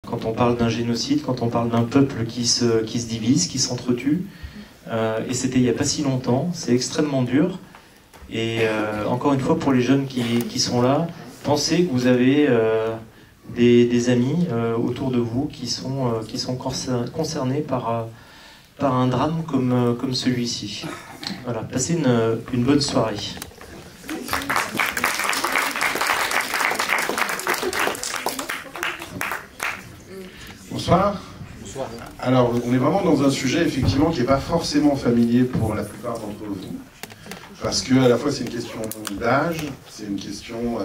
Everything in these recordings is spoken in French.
quand on parle d'un génocide, quand on parle d'un peuple qui se divise, qui s'entretue. Et c'était il n'y a pas si longtemps, c'est extrêmement dur. Et encore une fois, pour les jeunes qui sont là, pensez que vous avez des amis autour de vous qui sont concernés par un drame comme celui-ci. Voilà, passez une bonne soirée. Bonsoir. Bonsoir. Alors, on est vraiment dans un sujet, effectivement, qui n'est pas forcément familier pour la plupart d'entre vous. Parce que, à la fois, c'est une question d'âge, c'est une question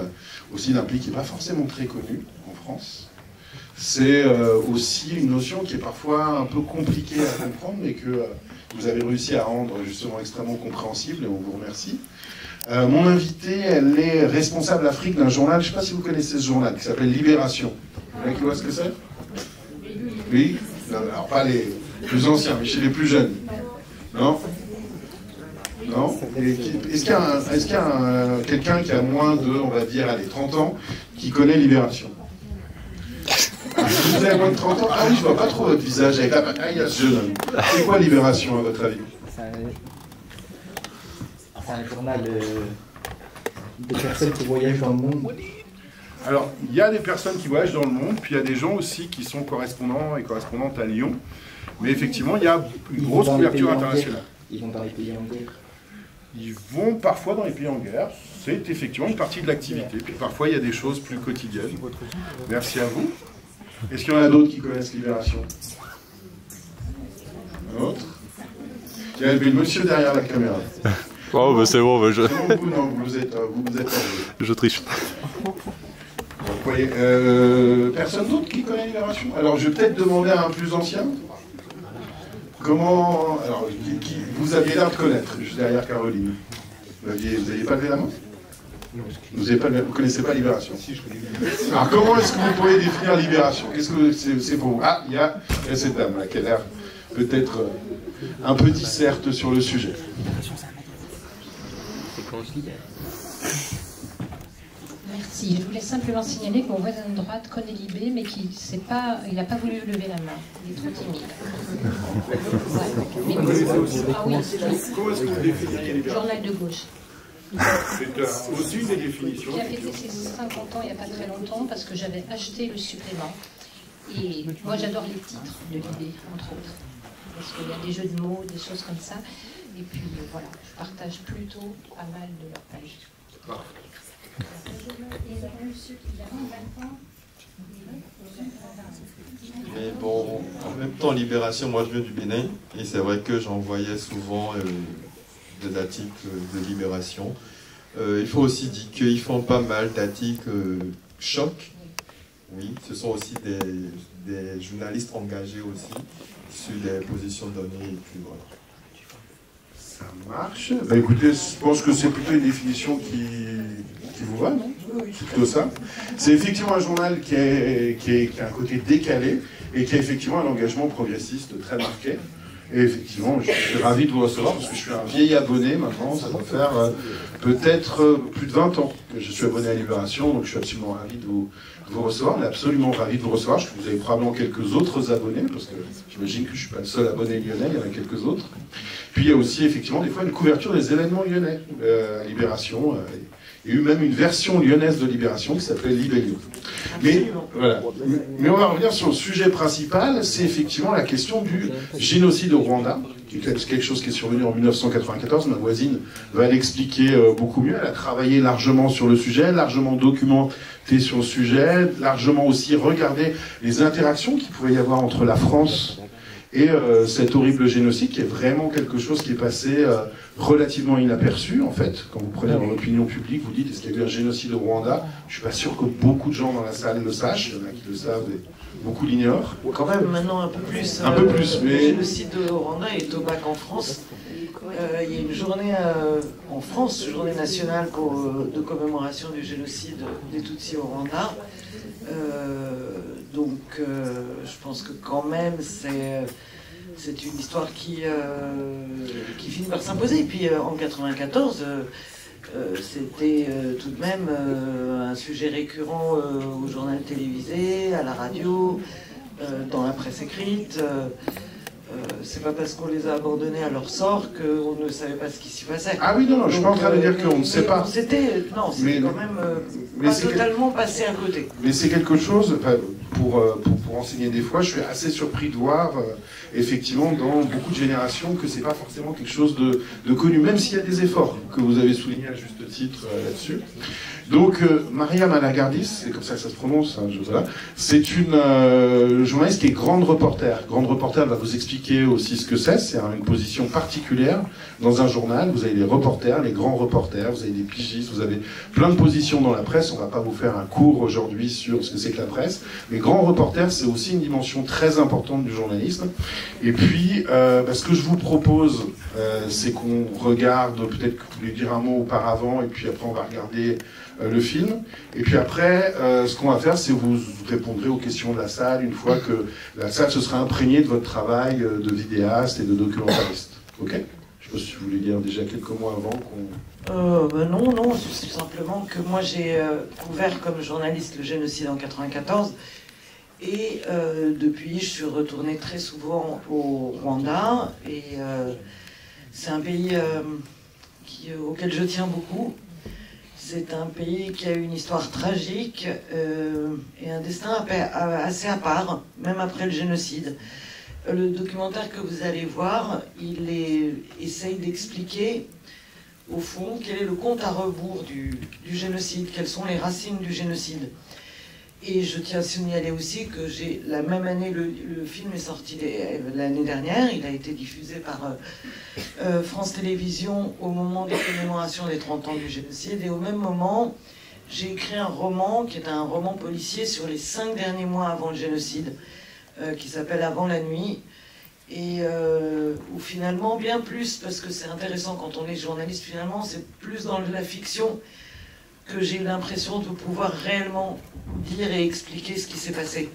aussi d'un pays qui n'est pas forcément très connu en France. C'est aussi une notion qui est parfois un peu compliquée à comprendre, mais que vous avez réussi à rendre justement extrêmement compréhensible, et on vous remercie. Mon invitée, elle est responsable Afrique d'un journal, je ne sais pas si vous connaissez ce journal, qui s'appelle Libération. Vous voyez qui voit ce que c'est? Oui, alors pas les plus anciens, mais chez les plus jeunes. Non? Non? Est-ce qu'il y a quelqu'un qui a moins de, on va dire, allez, 30 ans, qui connaît Libération? Vous avez moins de 30 ans? Ah oui, je vois pas trop votre visage avec la bataille à ce jeune homme. C'est quoi Libération, à votre avis? C'est un journal de personnes qui voyagent dans le monde. Alors, il y a des personnes qui voyagent dans le monde, puis il y a des gens aussi qui sont correspondants et correspondantes à Lyon. Mais effectivement, il y a une grosse couverture internationale. Ils vont dans les pays en guerre. Ils vont parfois dans les pays en guerre. C'est effectivement une partie de l'activité. Puis parfois, il y a des choses plus quotidiennes. Merci à vous. Est-ce qu'il y en a d'autres qui connaissent Libération? Un autre? Il y a le monsieur derrière la caméra. Oh, bah c'est bon, bah je... Non, vous êtes Je triche. Oui, personne d'autre qui connaît Libération? Alors, je vais peut-être demander à un plus ancien. Comment... Alors, vous aviez l'air de connaître, juste derrière Caroline. Vous n'aviez pas levé la main? Vous ne connaissez pas Libération? Alors, comment est-ce que vous pourriez définir Libération? Qu'est-ce que c'est pour vous? Ah, il y a cette dame là qui a l'air peut-être un peu disserte sur le sujet. Merci. Je voulais simplement signaler que mon voisin de droite connaît Libé, mais qu'il n'a pas voulu lever la main. Il est trop timide. Ouais. Ah oui, Comment est-ce que vous définiriez Libération? journal de gauche. C'est aussi une des définitions. J'ai fêté ses 50 ans il n'y a pas très longtemps parce que j'avais acheté le supplément. Et moi j'adore les titres de Libé, entre autres. Parce qu'il y a des jeux de mots, des choses comme ça. Et puis voilà, je partage plutôt pas mal de leurs pages. Mais bon, en même temps, Libération, moi je viens du Bénin, et c'est vrai que j'envoyais souvent des articles de Libération. Il faut aussi dire qu'ils font pas mal d'articles choc. Oui, ce sont aussi des journalistes engagés aussi sur des positions données, et puis voilà. Ça marche. Bah écoutez, je pense que c'est plutôt une définition qui vous va, non? C'est plutôt ça. C'est effectivement un journal qui a un côté décalé et qui a effectivement un engagement progressiste très marqué. Et effectivement, je suis ravi de vous recevoir parce que je suis un vieil abonné maintenant. Ça doit faire peut-être plus de 20 ans que je suis abonné à Libération, donc je suis absolument ravi de vous recevoir. On est absolument ravi de vous recevoir. Je sais que vous avez probablement quelques autres abonnés, parce que j'imagine que je ne suis pas le seul abonné lyonnais, il y en a quelques autres. Puis il y a aussi effectivement des fois une couverture des événements lyonnais à Libération. Il y a eu même une version lyonnaise de Libération qui s'appelait Libellion. Mais, voilà. Mais on va revenir sur le sujet principal, c'est effectivement la question du génocide au Rwanda, qui est quelque chose qui est survenu en 1994. Ma voisine va l'expliquer beaucoup mieux. Elle a travaillé largement sur le sujet, largement documenté sur le sujet, largement aussi regardé les interactions qu'il pouvait y avoir entre la France et cet horrible génocide, qui est vraiment quelque chose qui est passé relativement inaperçu, en fait. Quand vous prenez dans l'opinion publique, vous dites, est-ce qu'il y a eu un génocide au Rwanda? Je ne suis pas sûr que beaucoup de gens dans la salle le sachent. Il y en a qui le savent et beaucoup l'ignorent. Quand même, maintenant un peu plus. Un peu plus, mais... Le génocide au Rwanda est au bac en France. Il y a une journée en France, journée nationale de commémoration du génocide des Tutsis au Rwanda. Donc, je pense que quand même, c'est une histoire qui finit par s'imposer. Et puis, en 1994, c'était tout de même un sujet récurrent au journal télévisé, à la radio. dans la presse écrite. C'est pas parce qu'on les a abandonnés à leur sort qu'on ne savait pas ce qui s'y passait. Ah oui, non, je suis pas en train de dire qu'on ne sait pas. C'était quand même pas totalement passé à côté. Mais c'est quelque chose, pour enseigner des fois, je suis assez surpris de voir, effectivement, dans beaucoup de générations, que c'est pas forcément quelque chose de connu, même s'il y a des efforts que vous avez soulignés à juste titre là-dessus. Donc, Maria Malagardis, c'est comme ça que ça se prononce, hein, voilà. C'est une journaliste qui est grande reporter. Grande reporter, elle va vous expliquer aussi ce que c'est. C'est une position particulière dans un journal. Vous avez les reporters, les grands reporters, vous avez des pigistes, vous avez plein de positions dans la presse. On va pas vous faire un cours aujourd'hui sur ce que c'est que la presse. Mais grand reporter, c'est aussi une dimension très importante du journalisme. Et puis, ce que je vous propose, c'est qu'on regarde, peut-être que vous voulez dire un mot auparavant, et puis après on va regarder le film. Et puis après, ce qu'on va faire, c'est vous répondrez aux questions de la salle une fois que la salle se sera imprégnée de votre travail de vidéaste et de documentariste. Ok ? Je ne sais pas si vous voulez dire déjà quelques mots avant qu'on... Non, c'est simplement que moi j'ai couvert comme journaliste le génocide en 1994 et depuis je suis retournée très souvent au Rwanda et c'est un pays auquel je tiens beaucoup. C'est un pays qui a une histoire tragique et un destin assez à part, même après le génocide. Le documentaire que vous allez voir, il essaye d'expliquer, au fond, quel est le compte à rebours du génocide, quelles sont les racines du génocide. Et je tiens à signaler aussi que la même année, le film est sorti l'année dernière, il a été diffusé par France Télévisions au moment des commémorations des 30 ans du génocide, et au même moment, j'ai écrit un roman qui est un roman policier sur les 5 derniers mois avant le génocide, qui s'appelle Avant la nuit, et où finalement, bien plus, parce que c'est intéressant quand on est journaliste, finalement, c'est plus dans la fiction que j'ai eu l'impression de pouvoir réellement dire et expliquer ce qui s'est passé.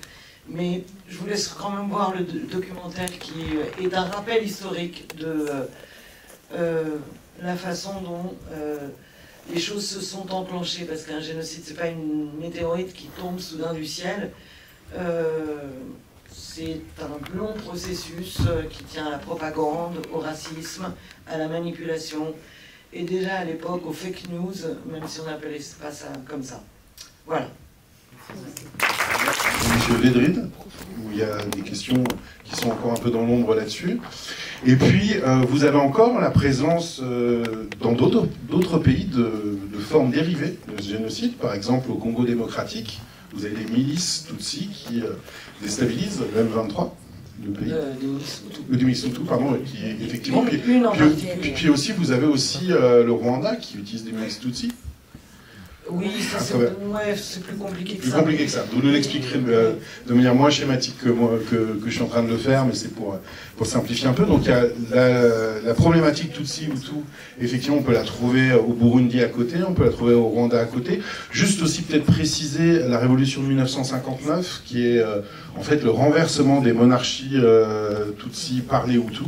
Mais je vous laisse quand même voir le documentaire qui est un rappel historique de la façon dont les choses se sont enclenchées, parce qu'un génocide, c'est pas une météorite qui tombe soudain du ciel. C'est un long processus qui tient à la propagande, au racisme, à la manipulation, et déjà à l'époque aux fake news, même si on n'appelait pas ça comme ça. Voilà. Monsieur Védrine, où il y a des questions qui sont encore un peu dans l'ombre là-dessus. Et puis, vous avez encore la présence dans d'autres pays de formes dérivées de ce génocide. Par exemple, au Congo démocratique, vous avez des milices Tutsi qui déstabilisent l'M23. Le pays. Du Misutu, pardon, qui effectivement. Puis aussi, vous avez aussi le Rwanda qui utilise des milices Tutsi. Oui, c'est plus compliqué que ça. Plus compliqué que ça. Vous nous l'expliquerez de manière moins schématique que moi, que je suis en train de le faire, mais c'est pour simplifier un peu. Donc il y a la problématique Tutsi Hutu, effectivement, on peut la trouver au Burundi à côté, on peut la trouver au Rwanda à côté. Juste aussi peut-être préciser la révolution de 1959, qui est en fait le renversement des monarchies Tutsi par les Hutus,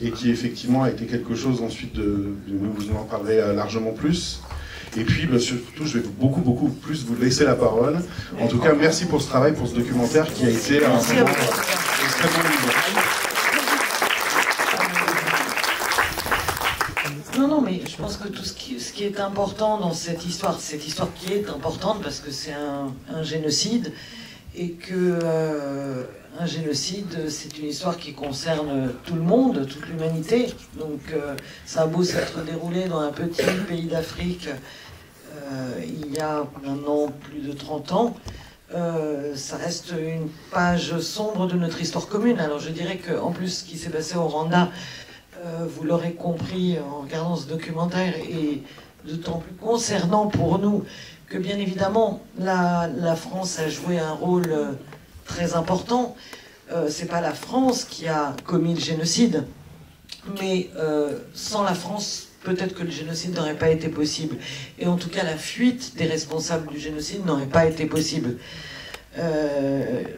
et qui effectivement a été quelque chose ensuite vous en parlerez largement plus. Et puis, surtout, je vais beaucoup plus vous laisser la parole. En tout cas, merci pour ce travail, pour ce documentaire qui a été un moment extrêmement émouvant. Non, mais je pense que tout ce qui est important dans cette histoire qui est importante parce que c'est un génocide, et que un génocide, c'est une histoire qui concerne tout le monde, toute l'humanité. Donc, ça a beau s'être déroulé dans un petit pays d'Afrique, il y a maintenant plus de 30 ans, ça reste une page sombre de notre histoire commune. Alors je dirais qu'en plus, ce qui s'est passé au Rwanda, vous l'aurez compris en regardant ce documentaire, est d'autant plus concernant pour nous que bien évidemment la France a joué un rôle très important. C'est pas la France qui a commis le génocide, mais sans la France, peut-être que le génocide n'aurait pas été possible. Et en tout cas, la fuite des responsables du génocide n'aurait pas été possible.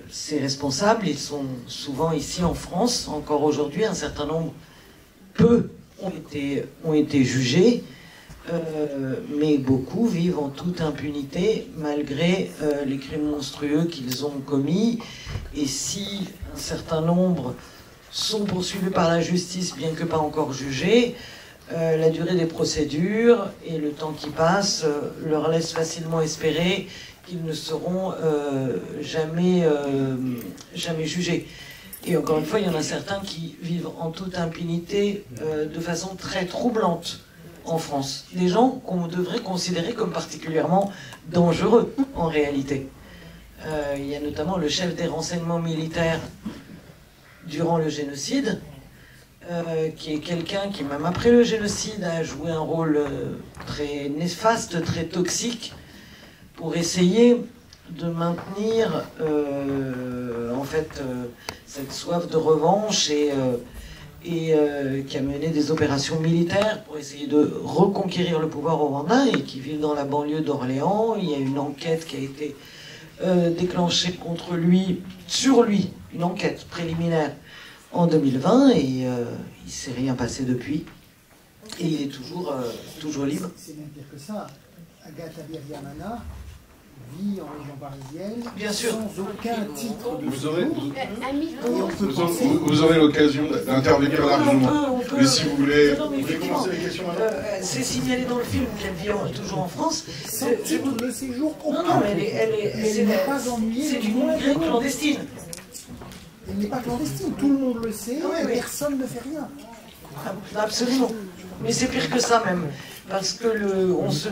Ces responsables, ils sont souvent ici en France, encore aujourd'hui. Un certain nombre, peu, ont été jugés, mais beaucoup vivent en toute impunité, malgré les crimes monstrueux qu'ils ont commis. et si un certain nombre sont poursuivis par la justice, bien que pas encore jugés, la durée des procédures et le temps qui passe leur laisse facilement espérer qu'ils ne seront jamais jugés. Et encore une fois, il y en a certains qui vivent en toute impunité de façon très troublante en France. Des gens qu'on devrait considérer comme particulièrement dangereux en réalité. Il y a notamment le chef des renseignements militaires durant le génocide, qui est quelqu'un qui, même après le génocide, a joué un rôle très néfaste, très toxique, pour essayer de maintenir en fait cette soif de revanche et qui a mené des opérations militaires pour essayer de reconquérir le pouvoir au Rwanda et qui vit dans la banlieue d'Orléans. Il y a une enquête qui a été déclenchée contre lui, sur lui, une enquête préliminaire en 2020 et il ne s'est rien passé depuis. Et il est toujours libre. C'est bien pire que ça. Agatha Biriyamana vit en région parisienne, bien sûr, sans aucun titre de vous aurez l'occasion d'intervenir largement. Mais si vous voulez, commencer les questions maintenant. C'est signalé dans le film qu'elle vit toujours en France. Sans titre de séjour aucun. Non, mais elle n'est pas ennuyée. C'est une immigrée clandestine. Elle n'est pas clandestine, tout le monde le sait, et personne ne fait rien. Absolument. Mais c'est pire que ça même. Parce que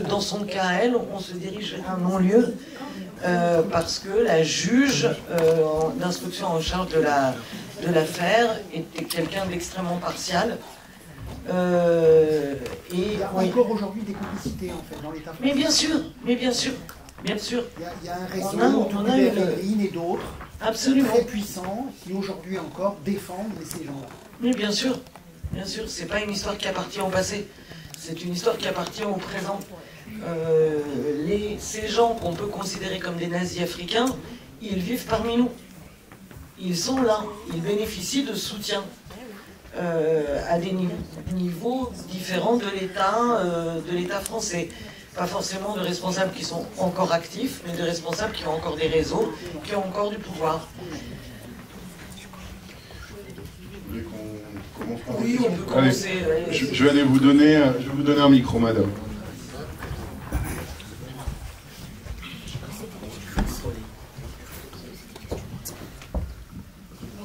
dans son cas à elle, on se dirige vers un non-lieu parce que la juge d'instruction en charge de l'affaire était quelqu'un d'extrêmement partial. Il y a encore aujourd'hui des complicités en fait dans l'État français. Mais bien sûr, bien sûr. Il y a un réseau autour de Pérégrine et d'autres très puissants qui aujourd'hui encore défendent ces gens-là. Mais bien sûr, c'est pas une histoire qui appartient au passé. C'est une histoire qui appartient au présent. Ces gens qu'on peut considérer comme des nazis africains, ils vivent parmi nous. Ils sont là. Ils bénéficient de soutien à des niveaux différents de l'État français. Pas forcément de responsables qui sont encore actifs, mais de responsables qui ont encore des réseaux, qui ont encore du pouvoir. Oui, on peut commencer. Allez, je vais vous donner un micro, madame.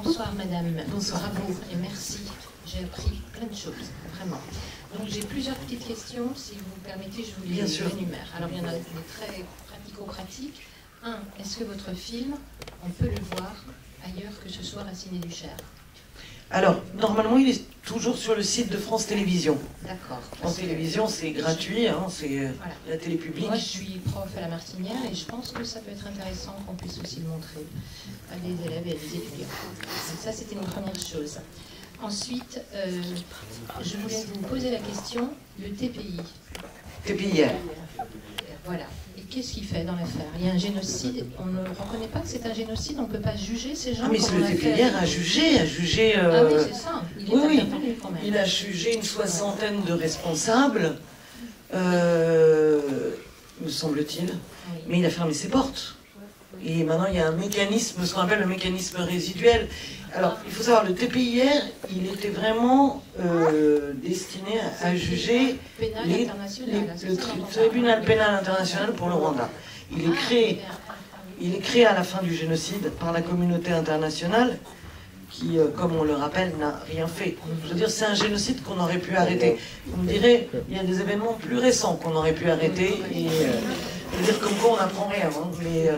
Bonsoir, madame. Bonsoir à vous et merci. J'ai appris plein de choses, vraiment. Donc j'ai plusieurs petites questions. Si vous me permettez, je vous les énumère. Alors il y en a des très pratico-pratiques. Un, est-ce que votre film, on peut le voir ailleurs que ce soit Racine et Duchère? Alors, normalement, il est toujours sur le site de France Télévisions. D'accord. France Télévisions, c'est gratuit, hein, c'est la télé publique. Moi, je suis prof à la Martinière et je pense que ça peut être intéressant qu'on puisse aussi le montrer à des élèves et à des étudiants. Donc ça, c'était une première chose. Ensuite, je voulais vous poser la question, le TPI. TPIR. Voilà. Et qu'est-ce qu'il fait dans l'affaire? Il y a un génocide, on ne reconnaît pas que c'est un génocide, on ne peut pas juger ces gens. Ah mais le TPIR a jugé... Ah oui, c'est ça, il est intervenu quand même. Il a jugé une soixantaine de responsables, me semble-t-il, mais il a fermé ses portes. Et maintenant, il y a un mécanisme, ce qu'on appelle le mécanisme résiduel. Alors, il faut savoir, le TPIR, il était vraiment destiné à juger le tribunal pénal international pour le Rwanda. Il est créé à la fin du génocide par la communauté internationale qui, comme on le rappelle, n'a rien fait. Je veux dire, c'est un génocide qu'on aurait pu arrêter. Vous me direz, il y a des événements plus récents qu'on aurait pu arrêter, et je veux dire, comme quoi on n'apprend rien. Hein, mais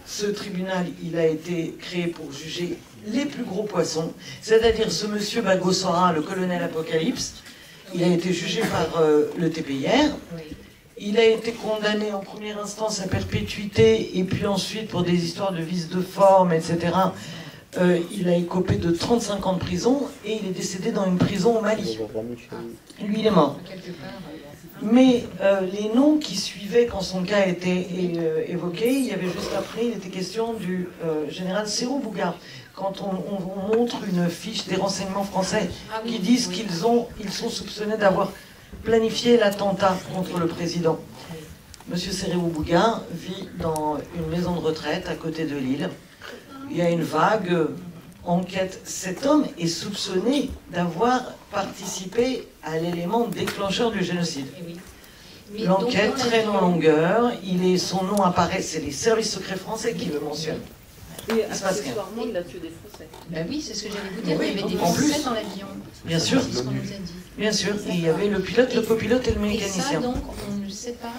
ce tribunal, il a été créé pour juger les plus gros poissons, c'est-à-dire ce monsieur Bagosora, le colonel Apocalypse. Il a été jugé par le TPIR. Il a été condamné en première instance à perpétuité, et puis ensuite pour des histoires de vice de forme, etc. Il a écopé de 35 ans de prison, et il est décédé dans une prison au Mali. Lui, il est mort. Mais les noms qui suivaient quand son cas a été évoqué, il y avait juste après, il était question du général Serrou Bouga. Quand on montre une fiche des renseignements français qui disent qu'ils sont soupçonnés d'avoir planifié l'attentat contre le président. Monsieur Serrou Bouga vit dans une maison de retraite à côté de Lille. il y a une vague enquête. Cet homme est soupçonné d'avoir participé à l'élément déclencheur du génocide. L'enquête traîne en longueur, son nom apparaît, c'est les services secrets français qui le mentionnent. Et accessoirement, il a tué des Français. Ben oui, c'est ce que j'allais vous dire, Oui, il y avait des en plus. Français dans l'avion. Bien sûr. C'est ce qu'on nous a dit. Bien sûr, il y avait le pilote, le copilote et le Et ça, mécanicien. donc, on ne sait pas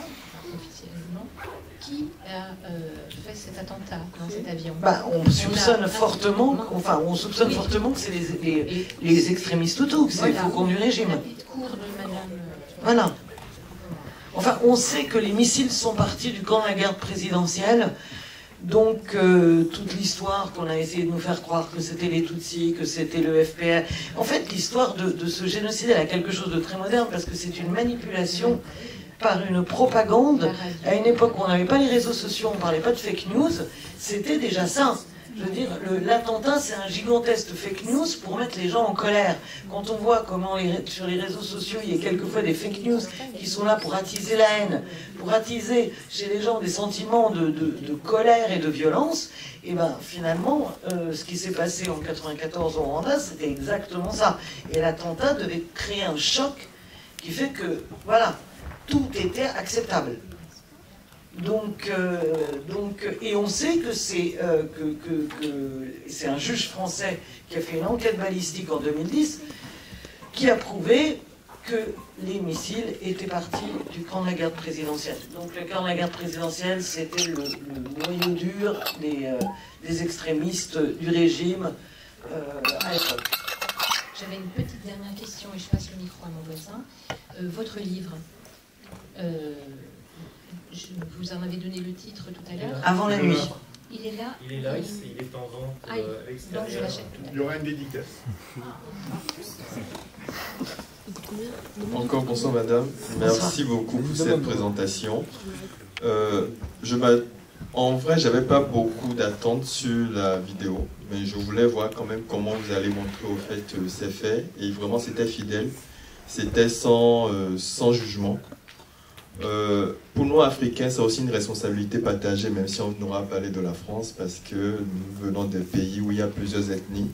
officiellement qui a fait cet attentat dans cet avion. Bah, on soupçonne fortement que c'est les extrémistes hutus, que c'est le faucon du régime. La petite cour de madame. Voilà. Enfin, on sait que les missiles sont partis du camp de la garde présidentielle. Donc, toute l'histoire qu'on a essayé de nous faire croire que c'était les Tutsis, que c'était le FPR... En fait, l'histoire de ce génocide, elle a quelque chose de très moderne, parce que c'est une manipulation par une propagande. À une époque où on n'avait pas les réseaux sociaux, on ne parlait pas de fake news, c'était déjà ça. Je veux dire, l'attentat, c'est un gigantesque fake news pour mettre les gens en colère. Quand on voit comment sur les réseaux sociaux, il y a quelquefois des fake news qui sont là pour attiser la haine, pour attiser chez les gens des sentiments de colère et de violence, et ben finalement, ce qui s'est passé en 94 au Rwanda, c'était exactement ça. Et l'attentat devait créer un choc qui fait que, voilà, tout était acceptable. Et on sait que c'est un juge français qui a fait une enquête balistique en 2010 qui a prouvé que les missiles étaient partis du camp de la garde présidentielle. Donc le camp de la garde présidentielle, c'était le noyau dur des extrémistes du régime à l'époque. J'avais une petite dernière question et je passe le micro à mon voisin. Votre livre, vous en avez donné le titre tout à l'heure. Avant la nuit. Il est là. Il est là, il est en vente à l'extérieur. Donc je l'achète tout à l'heure. Il y aura une dédicace. Encore bonsoir madame, merci beaucoup pour cette présentation. En vrai, j'avais pas beaucoup d'attentes sur la vidéo, mais je voulais voir quand même comment vous allez montrer au fait ces faits, et vraiment c'était fidèle, c'était sans jugement. Pour nous Africains, c'est aussi une responsabilité partagée, même si on n'aura parlé de la France, parce que nous venons des pays où il y a plusieurs ethnies.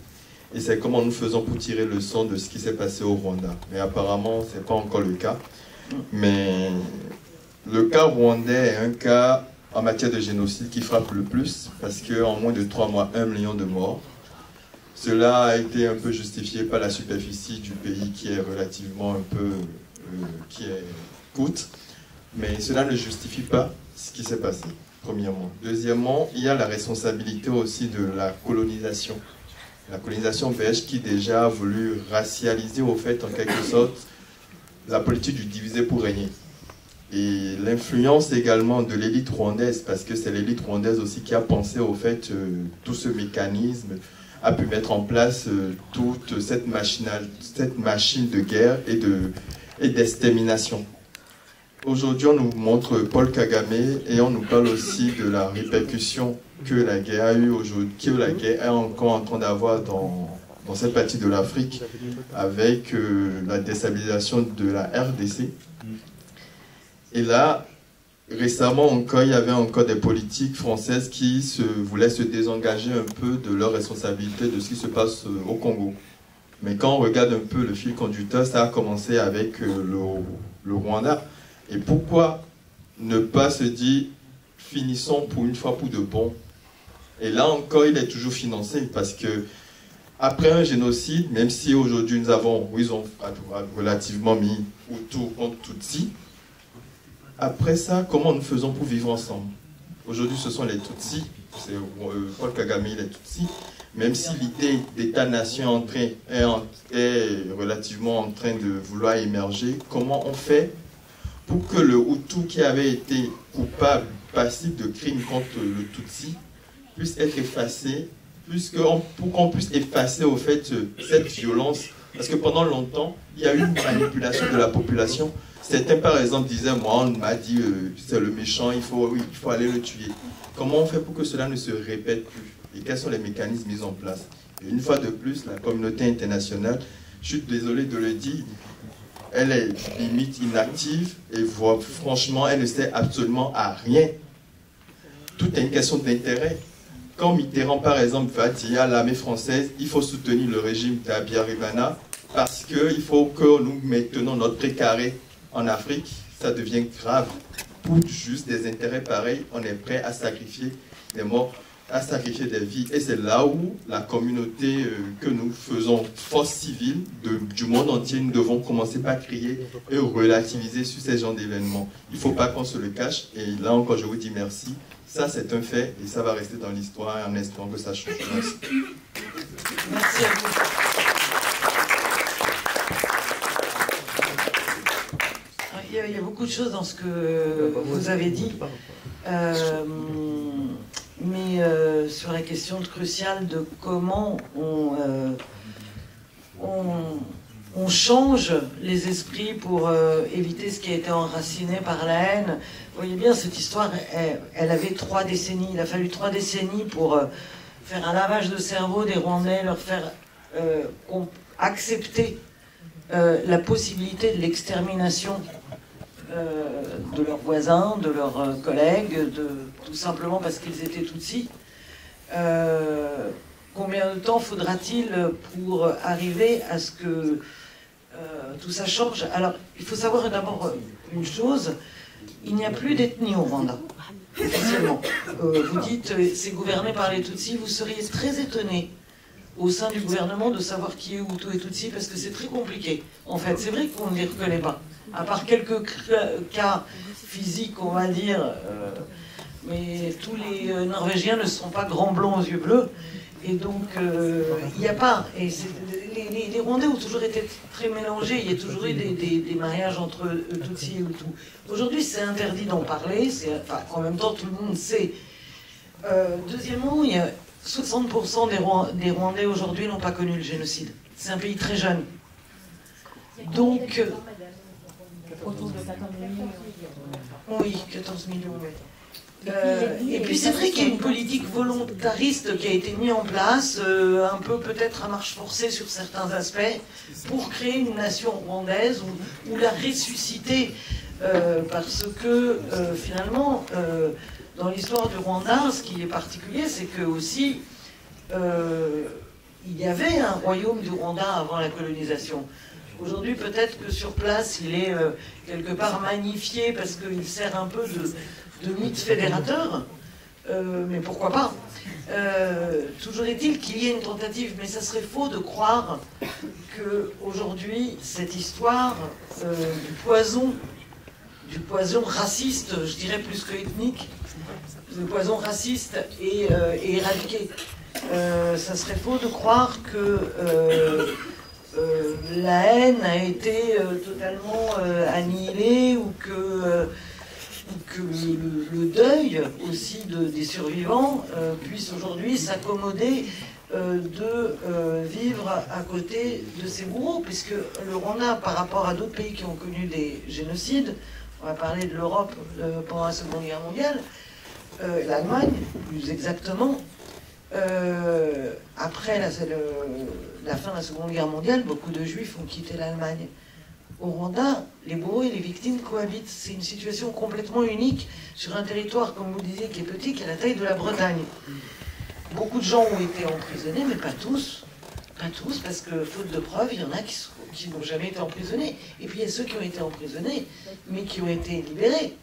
Et c'est comment nous faisons pour tirer le leçon de ce qui s'est passé au Rwanda. Mais apparemment, ce n'est pas encore le cas. Mais le cas rwandais est un cas en matière de génocide qui frappe le plus, parce qu'en moins de 3 mois, 1 million de morts. Cela a été un peu justifié par la superficie du pays qui est relativement un peu qui est courte. Mais cela ne justifie pas ce qui s'est passé, premièrement. Deuxièmement, il y a la responsabilité aussi de la colonisation. La colonisation belge qui déjà a voulu racialiser au fait en quelque sorte la politique du diviser pour régner. Et l'influence également de l'élite rwandaise, parce que c'est l'élite rwandaise aussi qui a pensé au fait tout ce mécanisme, a pu mettre en place toute cette machine de guerre et d'extermination. Aujourd'hui, on nous montre Paul Kagame et on nous parle aussi de la répercussion que la guerre a eu aujourd'hui, que la guerre est encore en train d'avoir dans cette partie de l'Afrique avec la déstabilisation de la RDC. Et là, récemment encore, il y avait encore des politiques françaises qui voulaient se désengager un peu de leur responsabilité de ce qui se passe au Congo. Mais quand on regarde un peu le fil conducteur, ça a commencé avec le Rwanda. Et pourquoi ne pas se dire, finissons pour une fois pour de bon? Et là encore, il est toujours financé, parce que après un génocide, même si aujourd'hui ils ont relativement mis Hutu contre Tutsi, après ça, comment nous faisons pour vivre ensemble? Aujourd'hui, ce sont les Tutsis, c'est Paul Kagame, les Tutsis, même si l'idée d'État-nation est relativement en train de vouloir émerger, comment on fait pour que le Hutu qui avait été coupable, passible de crimes contre le Tutsi, puisse être effacé, pour qu'on puisse effacer au fait cette violence. Parce que pendant longtemps, il y a eu une manipulation de la population. Certains, par exemple, disaient, moi, on m'a dit, c'est le méchant, il faut aller le tuer. Comment on fait pour que cela ne se répète plus? Et quels sont les mécanismes mis en place? Et une fois de plus, la communauté internationale, je suis désolé de le dire, elle est limite inactive et franchement, elle ne sert absolument à rien. Tout est une question d'intérêt. quand Mitterrand, par exemple, va dire à l'armée française, il faut soutenir le régime d'Abiyarimana parce qu'il faut que nous maintenons notre précaré en Afrique, ça devient grave. Pour juste des intérêts pareils, on est prêt à sacrifier des morts, à sacrifier des vies. Et c'est là où la communauté que nous faisons, force civile du monde entier, nous devons commencer par crier et relativiser sur ces genres d'événements. Il ne faut pas qu'on se le cache. Et là encore, je vous dis merci. Ça, c'est un fait et ça va rester dans l'histoire en espérant que ça change. Merci. Merci à vous. Il y a beaucoup de choses dans ce que vous avez dit. Mais sur la question cruciale de comment on change les esprits pour éviter ce qui a été enraciné par la haine. Vous voyez bien, cette histoire, elle avait 3 décennies. Il a fallu 3 décennies pour faire un lavage de cerveau des Rwandais, leur faire accepter la possibilité de l'extermination de leurs voisins, de leurs collègues, tout simplement parce qu'ils étaient Tutsis. Combien de temps faudra-t-il pour arriver à ce que tout ça change? Alors, il faut savoir d'abord une chose, il n'y a plus d'ethnie au Rwanda, officiellement. Vous dites, c'est gouverné par les Tutsis, vous seriez très étonné au sein du gouvernement de savoir qui est Hutu et Tutsi, parce que c'est très compliqué. En fait, c'est vrai qu'on ne les reconnaît pas. À part quelques cas physiques, on va dire, mais tous les Norvégiens ne sont pas grands blonds aux yeux bleus, et donc il n'y a pas. Et les Rwandais ont toujours été très mélangés, il y a toujours eu des mariages entre Tutsi et Hutu. Aujourd'hui, c'est interdit d'en parler, enfin, en même temps, tout le monde sait. Deuxièmement, il y a 60% des Rwandais aujourd'hui n'ont pas connu le génocide. C'est un pays très jeune. Donc, autour de 14 millions. Oui, 14 millions, oui. Et puis c'est vrai qu'il y a une politique volontariste qui a été mise en place, un peu peut-être à marche forcée sur certains aspects, pour créer une nation rwandaise ou la ressusciter, parce que finalement, dans l'histoire du Rwanda, ce qui est particulier, c'est que aussi, il y avait un royaume du Rwanda avant la colonisation. Aujourd'hui, peut-être que sur place, il est quelque part magnifié parce qu'il sert un peu de mythe fédérateur, mais pourquoi pas. Toujours est-il qu'il y ait une tentative, mais ça serait faux de croire qu'aujourd'hui, cette histoire du poison raciste, je dirais plus que ethnique, le poison raciste est éradiqué. Ça serait faux de croire que la haine a été totalement annihilée ou que le deuil aussi des survivants puisse aujourd'hui s'accommoder de vivre à côté de ces bourreaux, puisque le Rwanda, par rapport à d'autres pays qui ont connu des génocides, on va parler de l'Europe pendant la Seconde Guerre mondiale, l'Allemagne plus exactement, après la fin de la Seconde Guerre mondiale, beaucoup de Juifs ont quitté l'Allemagne. Au Rwanda, les bourreaux et les victimes cohabitent. C'est une situation complètement unique sur un territoire, comme vous disiez, qui est petit, qui est la taille de la Bretagne. Beaucoup de gens ont été emprisonnés, mais pas tous. Pas tous, parce que, faute de preuves, il y en a qui n'ont jamais été emprisonnés. Et puis il y a ceux qui ont été emprisonnés, mais qui ont été libérés.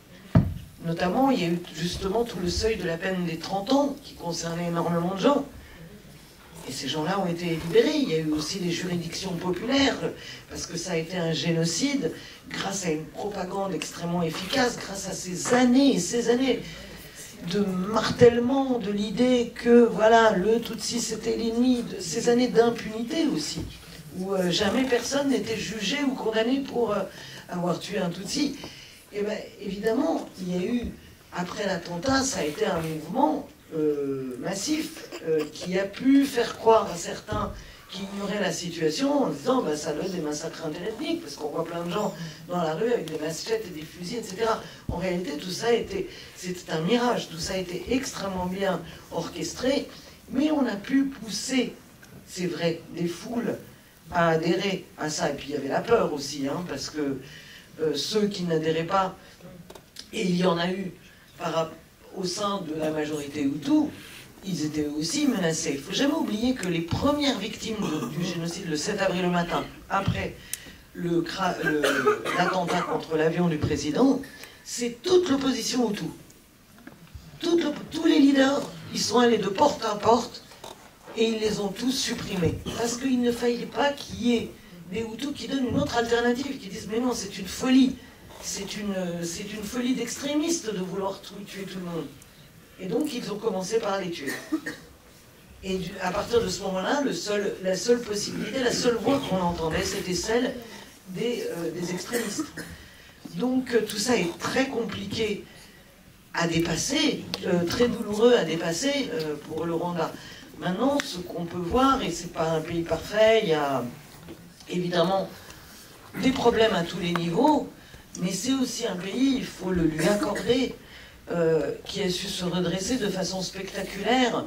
Notamment, il y a eu justement tout le seuil de la peine des 30 ans, qui concernait énormément de gens. Et ces gens-là ont été libérés. Il y a eu aussi les juridictions populaires, parce que ça a été un génocide, grâce à une propagande extrêmement efficace, grâce à ces années et ces années de martèlement de l'idée que, voilà, le Tutsi c'était l'ennemi, de ces années d'impunité aussi, où jamais personne n'était jugé ou condamné pour avoir tué un Tutsi. Et bien, évidemment, il y a eu, après l'attentat, ça a été un mouvement massif qui a pu faire croire à certains qui ignoraient la situation en disant bah, ça doit être des massacres interethniques parce qu'on voit plein de gens dans la rue avec des machettes et des fusils, etc. En réalité, tout ça c'était un mirage, tout ça a été extrêmement bien orchestré, mais on a pu pousser, c'est vrai, des foules à adhérer à ça. Et puis il y avait la peur aussi, hein, parce que ceux qui n'adhéraient pas, et il y en a eu au sein de la majorité Hutu, ils étaient aussi menacés. Il ne faut jamais oublier que les premières victimes du génocide, le 7 avril le matin, après l'attentat contre l'avion du président, c'est toute l'opposition Hutu. Tous les leaders, ils sont allés de porte à porte et ils les ont tous supprimés. Parce qu'il ne fallait pas qu'il y ait des Hutus qui donnent une autre alternative, qui disent mais non, c'est une folie. C'est une folie d'extrémistes de vouloir tuer tout le monde. Et donc, ils ont commencé par les tuer. Et à partir de ce moment-là, la seule possibilité, la seule voix qu'on entendait, c'était celle des extrémistes. Donc, tout ça est très compliqué à dépasser, très douloureux à dépasser pour le Rwanda. Maintenant, ce qu'on peut voir, et c'est pas un pays parfait, il y a évidemment des problèmes à tous les niveaux, mais c'est aussi un pays, il faut le lui accorder, qui a su se redresser de façon spectaculaire,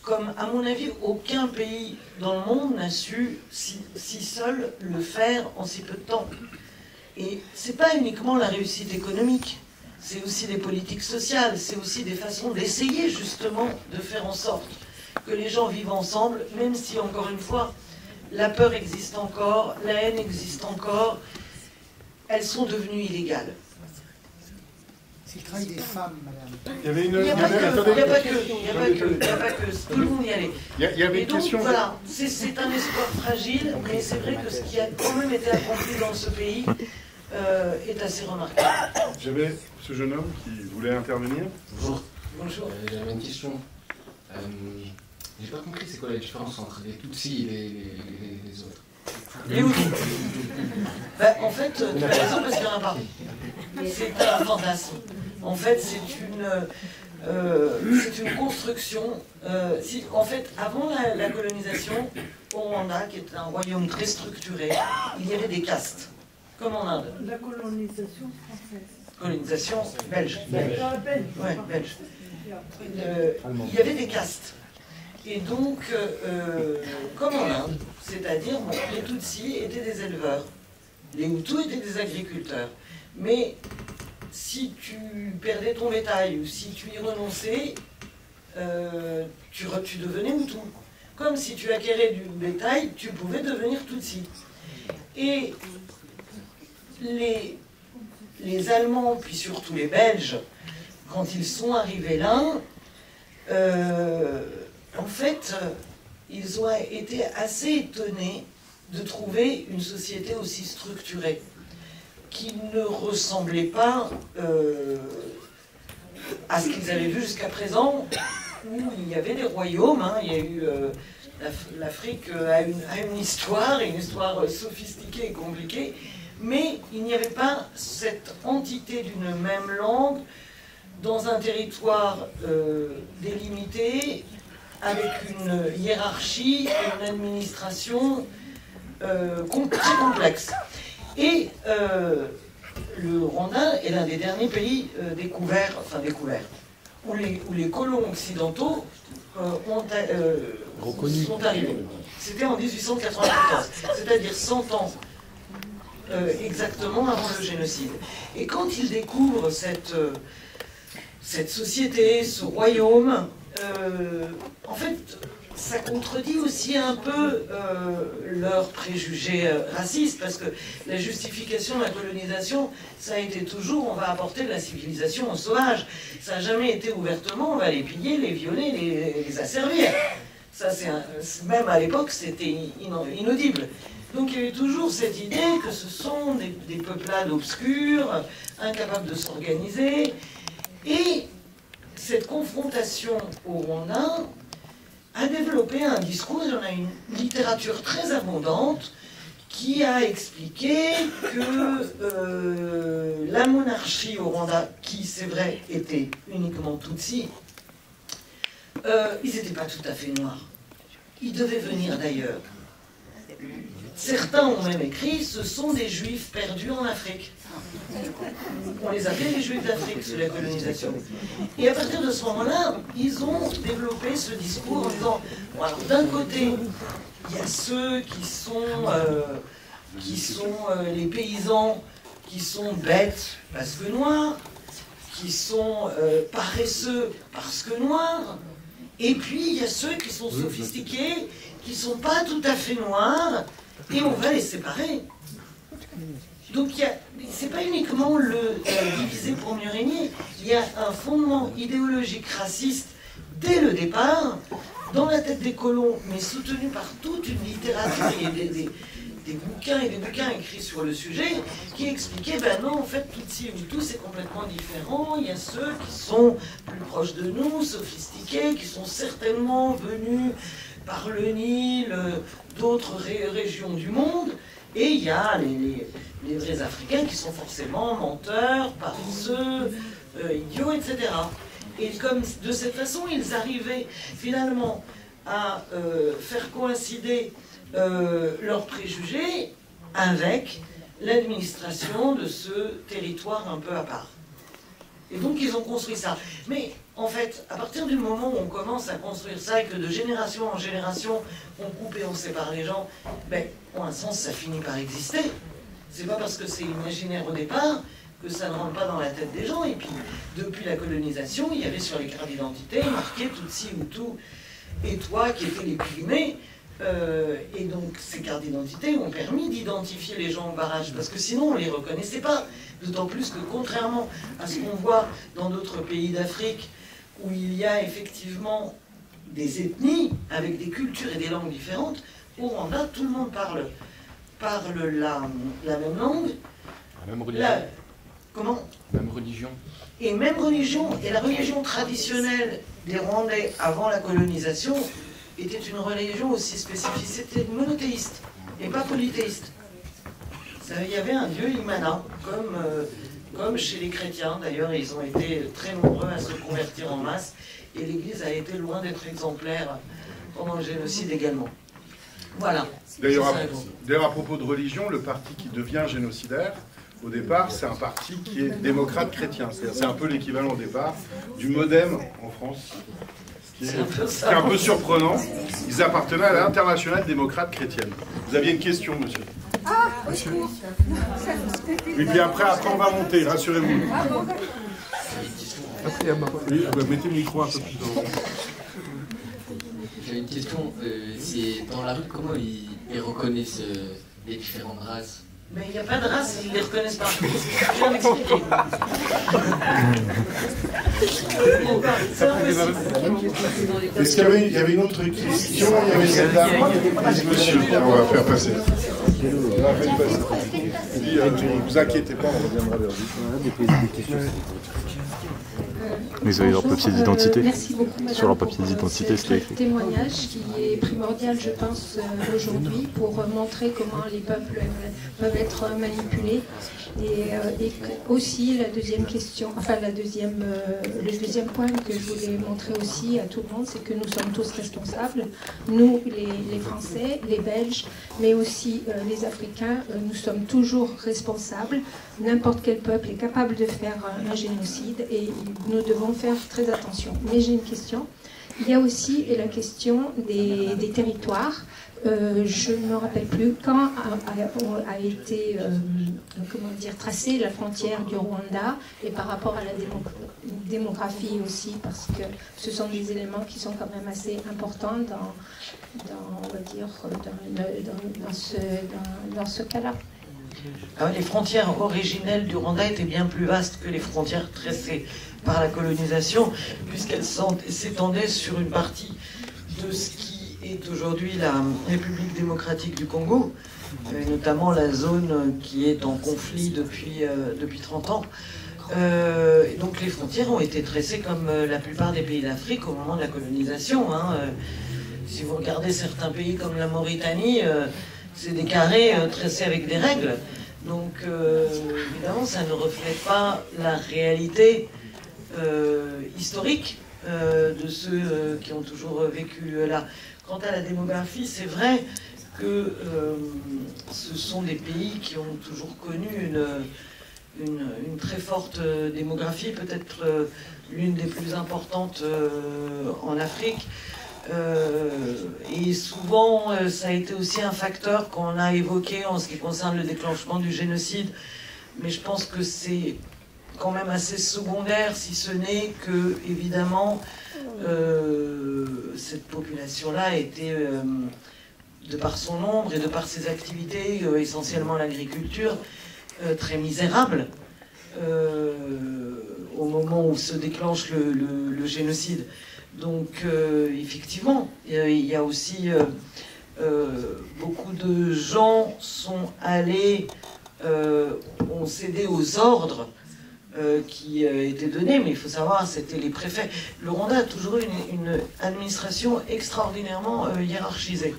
comme à mon avis aucun pays dans le monde n'a su si seul le faire en si peu de temps. Et c'est pas uniquement la réussite économique, c'est aussi des politiques sociales, c'est aussi des façons d'essayer justement de faire en sorte que les gens vivent ensemble, même si encore une fois la peur existe encore, la haine existe encore, elles sont devenues illégales. C'est le travail des femmes, madame. Il y avait une... Il n'y a pas que, tout le monde y allait. Il y avait et une donc, question... voilà, c'est un espoir fragile, mais c'est vrai que ce qui a quand même été accompli dans ce pays est assez remarquable. J'avais ce jeune homme qui voulait intervenir. Bonjour. Bonjour. J'avais une question. J'ai pas compris c'est quoi la différence entre les Tutsis et les autres. Les Hutus. Ben, en fait, tu as raison parce qu'il n'y en a pas. C'est un fantasme. En fait, c'est une construction. En fait, avant la colonisation, au Rwanda, qui est un royaume très structuré, il y avait des castes, comme en Inde. La colonisation française. Colonisation belge. Ouais, belge. Il y avait des castes. Et donc, comme en Inde, c'est-à-dire, bon, les Tutsis étaient des éleveurs, les Hutus étaient des agriculteurs. Mais si tu perdais ton bétail ou si tu y renonçais, tu devenais Hutu. Comme si tu acquérais du bétail, tu pouvais devenir Tutsi. Et les Allemands, puis surtout les Belges, quand ils sont arrivés là, en fait, ils ont été assez étonnés de trouver une société aussi structurée, qui ne ressemblait pas à ce qu'ils avaient vu jusqu'à présent, où il y avait des royaumes. Hein, il y a eu l'Afrique a une histoire, et une histoire sophistiquée et compliquée, mais il n'y avait pas cette entité d'une même langue dans un territoire délimité, avec une hiérarchie et une administration très complexe. Et le Rwanda est l'un des derniers pays découverts, où les colons occidentaux sont arrivés. C'était en 1894, c'est-à-dire 100 ans exactement avant le génocide. Et quand ils découvrent cette société, ce royaume, en fait, ça contredit aussi un peu leurs préjugés racistes, parce que la justification de la colonisation, ça a été toujours, on va apporter de la civilisation aux sauvages. Ça n'a jamais été ouvertement, on va les piller, les violer, les asservir. Ça, même à l'époque, c'était inaudible. Donc il y avait toujours cette idée que ce sont des peuplades obscures, incapables de s'organiser, et cette confrontation au Rwanda a développé un discours, il y en a une littérature très abondante, qui a expliqué que la monarchie au Rwanda, qui c'est vrai était uniquement Tutsi, ils n'étaient pas tout à fait noirs. Ils devaient venir d'ailleurs. Certains ont même écrit, ce sont des juifs perdus en Afrique. On les appelait les juifs d'Afrique sous la colonisation. Et à partir de ce moment-là, ils ont développé ce discours en disant, bon, alors d'un côté, il y a ceux qui sont les paysans, qui sont bêtes parce que noirs, qui sont paresseux parce que noirs, Et puis il y a ceux qui sont sophistiqués, qui ne sont pas tout à fait noirs, et on va les séparer. Donc c'est pas uniquement le diviser pour mieux régner, il y a un fondement idéologique raciste dès le départ, dans la tête des colons, mais soutenu par toute une littérature, et des bouquins et des bouquins écrits sur le sujet, qui expliquaient, ben non, en fait, Tutsi et Hutu, c'est complètement différent. Il y a ceux qui sont plus proches de nous, sophistiqués, qui sont certainement venus par le Nil, d'autres régions du monde, et il y a les vrais Africains qui sont forcément menteurs, paresseux, idiots, etc. Et comme de cette façon, ils arrivaient finalement à faire coïncider leurs préjugés avec l'administration de ce territoire un peu à part. Et donc ils ont construit ça. Mais en fait, à partir du moment où on commence à construire ça et que de génération en génération, on coupe et on sépare les gens, ben, en un sens, ça finit par exister. C'est pas parce que c'est imaginaire au départ que ça ne rentre pas dans la tête des gens. Et puis, depuis la colonisation, il y avait sur les cartes d'identité marqué Tutsi, Hutu et toi qui étaient les primés. Et donc, ces cartes d'identité ont permis d'identifier les gens au barrage, parce que sinon, on ne les reconnaissait pas. D'autant plus que, contrairement à ce qu'on voit dans d'autres pays d'Afrique, où il y a effectivement des ethnies avec des cultures et des langues différentes, au Rwanda, tout le monde parle la même langue. La même religion. Comment ? Même religion. Et même religion. Et la religion traditionnelle des Rwandais avant la colonisation était une religion aussi spécifique. C'était monothéiste et pas polythéiste. Il y avait un dieu Imana, comme chez les chrétiens. D'ailleurs, ils ont été très nombreux à se convertir en masse. Et l'Église a été loin d'être exemplaire pendant le génocide également. Voilà. D'ailleurs, à propos de religion, le parti qui devient génocidaire, au départ, c'est un parti qui est démocrate chrétien. C'est un peu l'équivalent au départ du MoDem en France. Ce qui est un peu surprenant. Ils appartenaient à l'Internationale démocrate chrétienne. Vous aviez une question, monsieur? Ah, monsieur. Oui, puis après on va monter, rassurez-vous. Oui, mettez le micro un peu plus dans. J'ai une question. C'est dans la rue, comment ils reconnaissent les différentes races? Mais il n'y a pas de race, ils ne les reconnaissent pas. Je viens d'expliquer. Est-ce qu'il y avait une autre question? Il y avait cette dame. Vas-y, monsieur, on va faire passer. On va faire passer. Ne vous inquiétez pas, on reviendra vers vous. Ils avaient leur papier d'identité. Merci beaucoup, madame, sur leur papier d'identité, c'était écrit. Témoignage qui est primordial, je pense, aujourd'hui, pour montrer comment les peuples peuvent être manipulés. Et aussi la deuxième question, enfin le deuxième point que je voulais montrer aussi à tout le monde, c'est que nous sommes tous responsables, nous les Français, les Belges, mais aussi les Africains, nous sommes toujours responsables. N'importe quel peuple est capable de faire un génocide et nous devons faire très attention. Mais j'ai une question. Il y a aussi la question des territoires. Je ne me rappelle plus quand a été tracée la frontière du Rwanda et par rapport à la démographie aussi, parce que ce sont des éléments qui sont quand même assez importants dans ce cas-là. Les frontières originelles du Rwanda étaient bien plus vastes que les frontières tracées par la colonisation, puisqu'elles s'étendaient sur une partie de ce qui est aujourd'hui la République démocratique du Congo, notamment la zone qui est en conflit depuis 30 ans. Donc les frontières ont été tracées comme la plupart des pays d'Afrique au moment de la colonisation. Si vous regardez certains pays comme la Mauritanie, c'est des carrés tracés avec des règles. Donc, évidemment, ça ne reflète pas la réalité historique de ceux qui ont toujours vécu là. Quant à la démographie, c'est vrai que ce sont des pays qui ont toujours connu une très forte démographie, peut-être l'une des plus importantes en Afrique. Et souvent, ça a été aussi un facteur qu'on a évoqué en ce qui concerne le déclenchement du génocide. Mais je pense que c'est quand même assez secondaire, si ce n'est que, évidemment, cette population-là était, de par son nombre et de par ses activités, essentiellement l'agriculture, très misérable au moment où se déclenche le génocide. Donc effectivement, il y a aussi beaucoup de gens sont allés, ont cédé aux ordres qui étaient donnés, mais il faut savoir, c'était les préfets. Le Rwanda a toujours eu une administration extraordinairement hiérarchisée.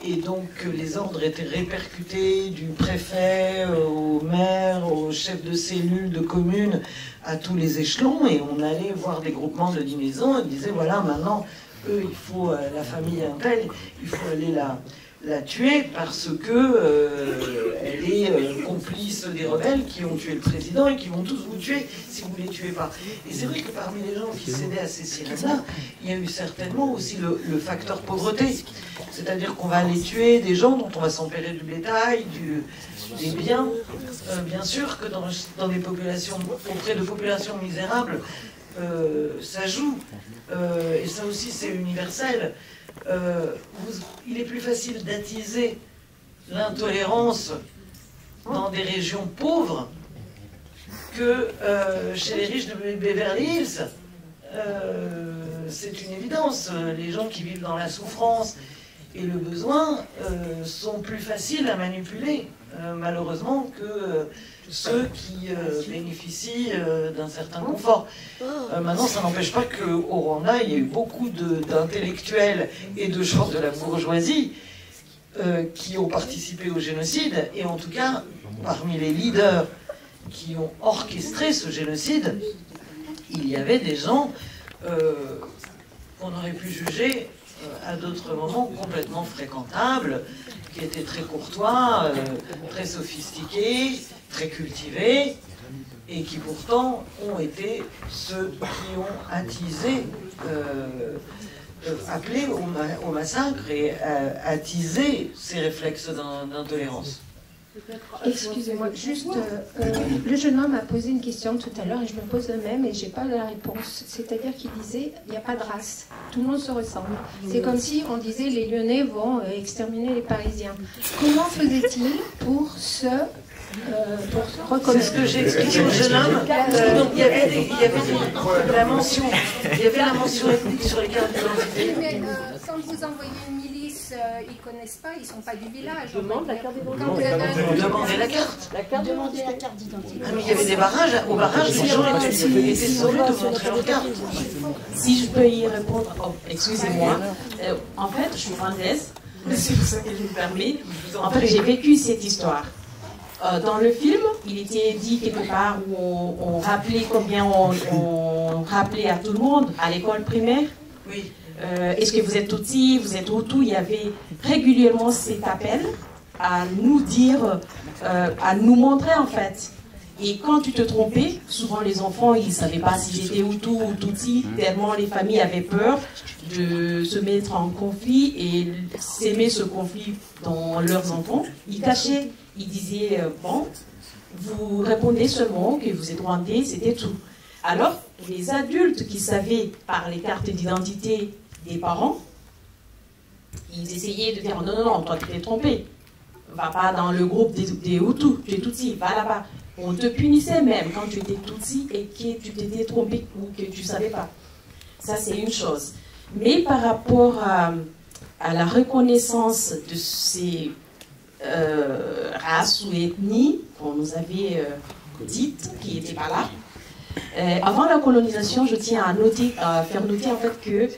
Et donc les ordres étaient répercutés du préfet au maire, au chef de cellule, de commune, à tous les échelons, et on allait voir des groupements de 10 maisons et disaient voilà, maintenant, eux, il faut la famille Intel, il faut aller la tuer parce que elle est complice des rebelles qui ont tué le président et qui vont tous vous tuer si vous ne les tuez pas. Et c'est vrai que parmi les gens qui cédaient à ces sirènes-là, il y a eu certainement aussi le facteur pauvreté. C'est-à-dire qu'on va aller tuer des gens dont on va s'empérer du bétail, des biens. Bien sûr que dans des populations, auprès de populations misérables, ça joue. Et ça aussi, c'est universel. Il est plus facile d'attiser l'intolérance dans des régions pauvres que chez les riches de Beverly Hills. C'est une évidence. Les gens qui vivent dans la souffrance et le besoin sont plus faciles à manipuler, malheureusement, que ceux qui bénéficient d'un certain confort. Maintenant, ça n'empêche pas qu'au Rwanda, il y a eu beaucoup d'intellectuels et de gens de la bourgeoisie qui ont participé au génocide, et en tout cas, parmi les leaders qui ont orchestré ce génocide, il y avait des gens qu'on aurait pu juger à d'autres moments complètement fréquentables, qui étaient très courtois, très sophistiqués, très cultivés, et qui pourtant ont été ceux qui ont attisé, appelé au massacre et attisé ces réflexes d'intolérance. Excusez-moi, juste, le jeune homme a posé une question tout à l'heure et je me pose la même et je n'ai pas la réponse. C'est-à-dire qu'il disait, il n'y a pas de race, tout le monde se ressemble. C'est comme si on disait, les Lyonnais vont exterminer les Parisiens. Comment faisait-il pour se reconnaître? C'est ce que j'ai expliqué au jeune homme. Il y avait la mention ethnique sur les cartes d'identité. Mais quand vous envoyez une milice, ils ne connaissent pas, ils ne sont pas du village. Demande la carte d'identité. Demandez la carte. Demandez la carte d'identité. Ah, mais il y avait des barrages. Au barrage, les gens étaient sauvés de montrer leur carte. Si je peux y répondre, excusez-moi. En fait, je suis rwandaise, c'est pour ça que je me permets. En fait, j'ai vécu cette histoire. Dans le film, il était dit quelque part où on rappelait combien on rappelait à tout le monde à l'école primaire. Oui. Est-ce que vous êtes Tutsi, vous êtes Hutu? Il y avait régulièrement cet appel à nous dire, à nous montrer en fait. Et quand tu te trompais, souvent les enfants, ils ne savaient pas si j'étais Hutu ou Tutsi, tellement les familles avaient peur de se mettre en conflit et s'aimer ce conflit dans leurs enfants. Ils cachaient, ils disaient, bon, vous répondez seulement que vous êtes rwandais, c'était tout. Alors, les adultes qui savaient par les cartes d'identité des parents, ils essayaient de dire, non, non, non, toi tu t'es trompé, va pas dans le groupe des Hutus, tu es Tutsi, va là-bas. On te punissait même quand tu étais Tutsi et que tu t'étais trompé ou que tu ne savais pas. Ça, c'est une chose. Mais par rapport à la reconnaissance de ces races ou ethnies qu'on nous avait dites, qui n'étaient pas là, avant la colonisation, je tiens à faire noter en fait qu'il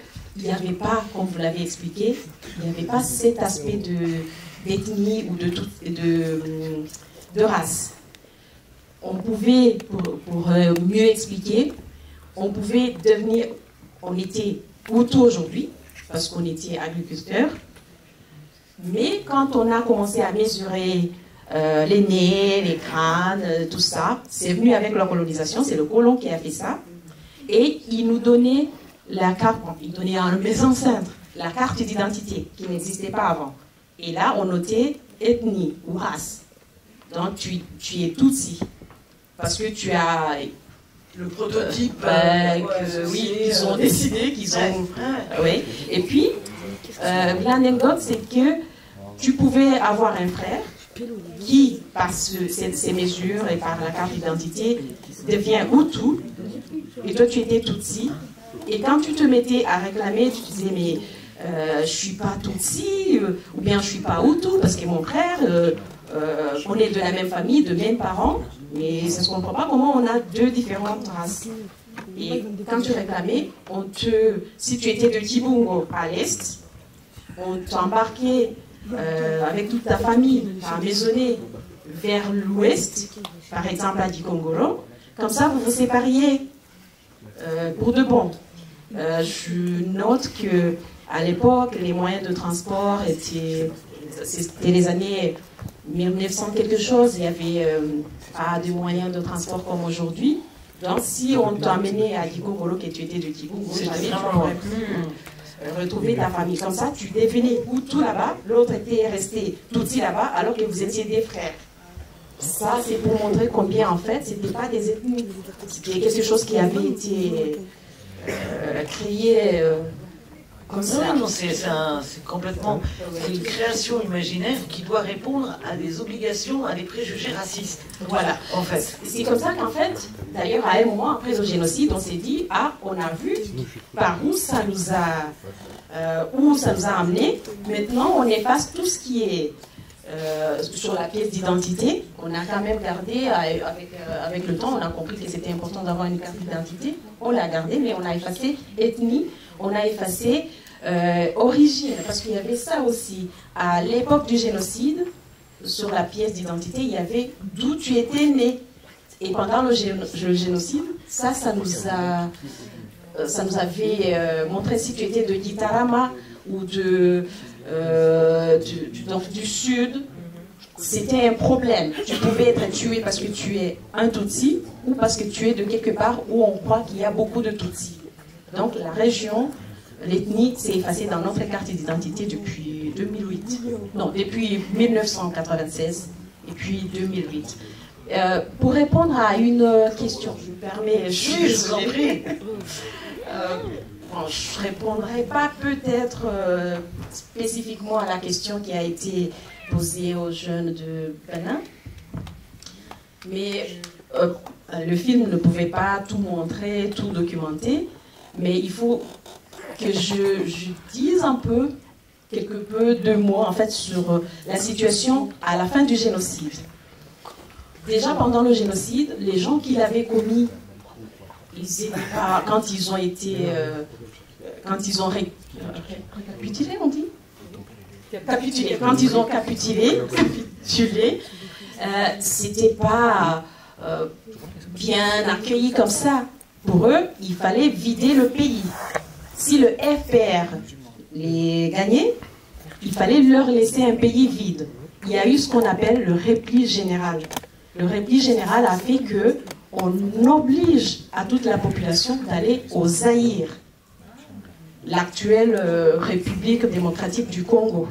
n'y avait pas, comme vous l'avez expliqué, il n'y avait pas cet aspect d'ethnie ou de race. On pouvait, pour mieux expliquer, on pouvait devenir, on était Hutu aujourd'hui, parce qu'on était agriculteurs, mais quand on a commencé à mesurer les nez, les crânes, tout ça, c'est venu avec la colonisation, c'est le colon qui a fait ça, et il nous donnait la carte, il donnait à mes ancêtres la carte d'identité qui n'existait pas avant. Et là, on notait ethnie ou race. Donc, tu es Tutsi. Parce que tu as Le prototype. Oui, ils ont décidé qu'ils ont. Oui. Et puis, l'anecdote, c'est que tu pouvais avoir un frère qui, par ces mesures et par la carte d'identité, devient Hutu, et toi tu étais Tutsi. Et quand tu te mettais à réclamer, tu disais mais je suis pas Tutsi, ou bien je suis pas Hutu parce que mon frère, on est de la même famille, de même parents, mais ça ne se comprend pas comment on a deux différentes races. Et quand tu réclamais, si tu étais de Kibungo à l'est, on t'embarquait avec toute ta famille par maisonnée vers l'ouest, par exemple à Dikongoro. Comme ça, vous vous sépariez pour de bon. Je note que à l'époque, les moyens de transport c'était les années 1900 quelque chose. Il n'y avait pas de moyens de transport comme aujourd'hui. Donc, si on t'emmenait à Dikongoro, que tu étais de Dikongoro, tu ne pourrais plus retrouver ta famille. Comme ça, tu devenais Hutu là-bas, l'autre était resté Tutsi là-bas, alors que vous étiez des frères. Ça, c'est pour montrer combien, en fait, ce n'était pas des ethnies. C'était quelque chose qui avait été créé comme ça. Non, c'est complètement une création imaginaire qui doit répondre à des obligations, à des préjugés racistes. Voilà, en fait. C'est comme ça qu'en fait, d'ailleurs, à un moment après le génocide, on s'est dit, on a vu par où ça nous a amené. Maintenant, on efface tout ce qui est sur la pièce d'identité. On a quand même gardé, avec le temps, on a compris que c'était important d'avoir une carte d'identité. On l'a gardé, mais on a effacé ethnie, on a effacé origine, parce qu'il y avait ça aussi. À l'époque du génocide, sur la pièce d'identité, il y avait d'où tu étais né. Et pendant le génocide, ça nous avait montré si tu étais de Gitarama ou du sud. C'était un problème. Tu pouvais être tué parce que tu es un Tutsi ou parce que tu es de quelque part où on croit qu'il y a beaucoup de Tutsis. Donc la région, l'ethnie s'est effacée dans notre carte d'identité depuis 2008. Non, depuis 1996 et puis 2008. Pour répondre à une question, je me permets, je vous en prie. Je ne répondrai pas peut-être spécifiquement à la question qui a été posée aux jeunes de Benin, mais le film ne pouvait pas tout montrer, tout documenter, mais il faut que je dise quelques peu de mots en fait sur la situation à la fin du génocide. Déjà pendant le génocide, les gens qui l'avaient commis, quand ils ont été, quand ils ont récapitulé, on dit, quand ils ont capitulé, c'était pas bien accueilli comme ça. Pour eux, il fallait vider le pays. Si le FPR les gagnait, il fallait leur laisser un pays vide. Il y a eu ce qu'on appelle le repli général. Le repli général a fait que on oblige à toute la population d'aller au Zaïre, l'actuelle République démocratique du Congo.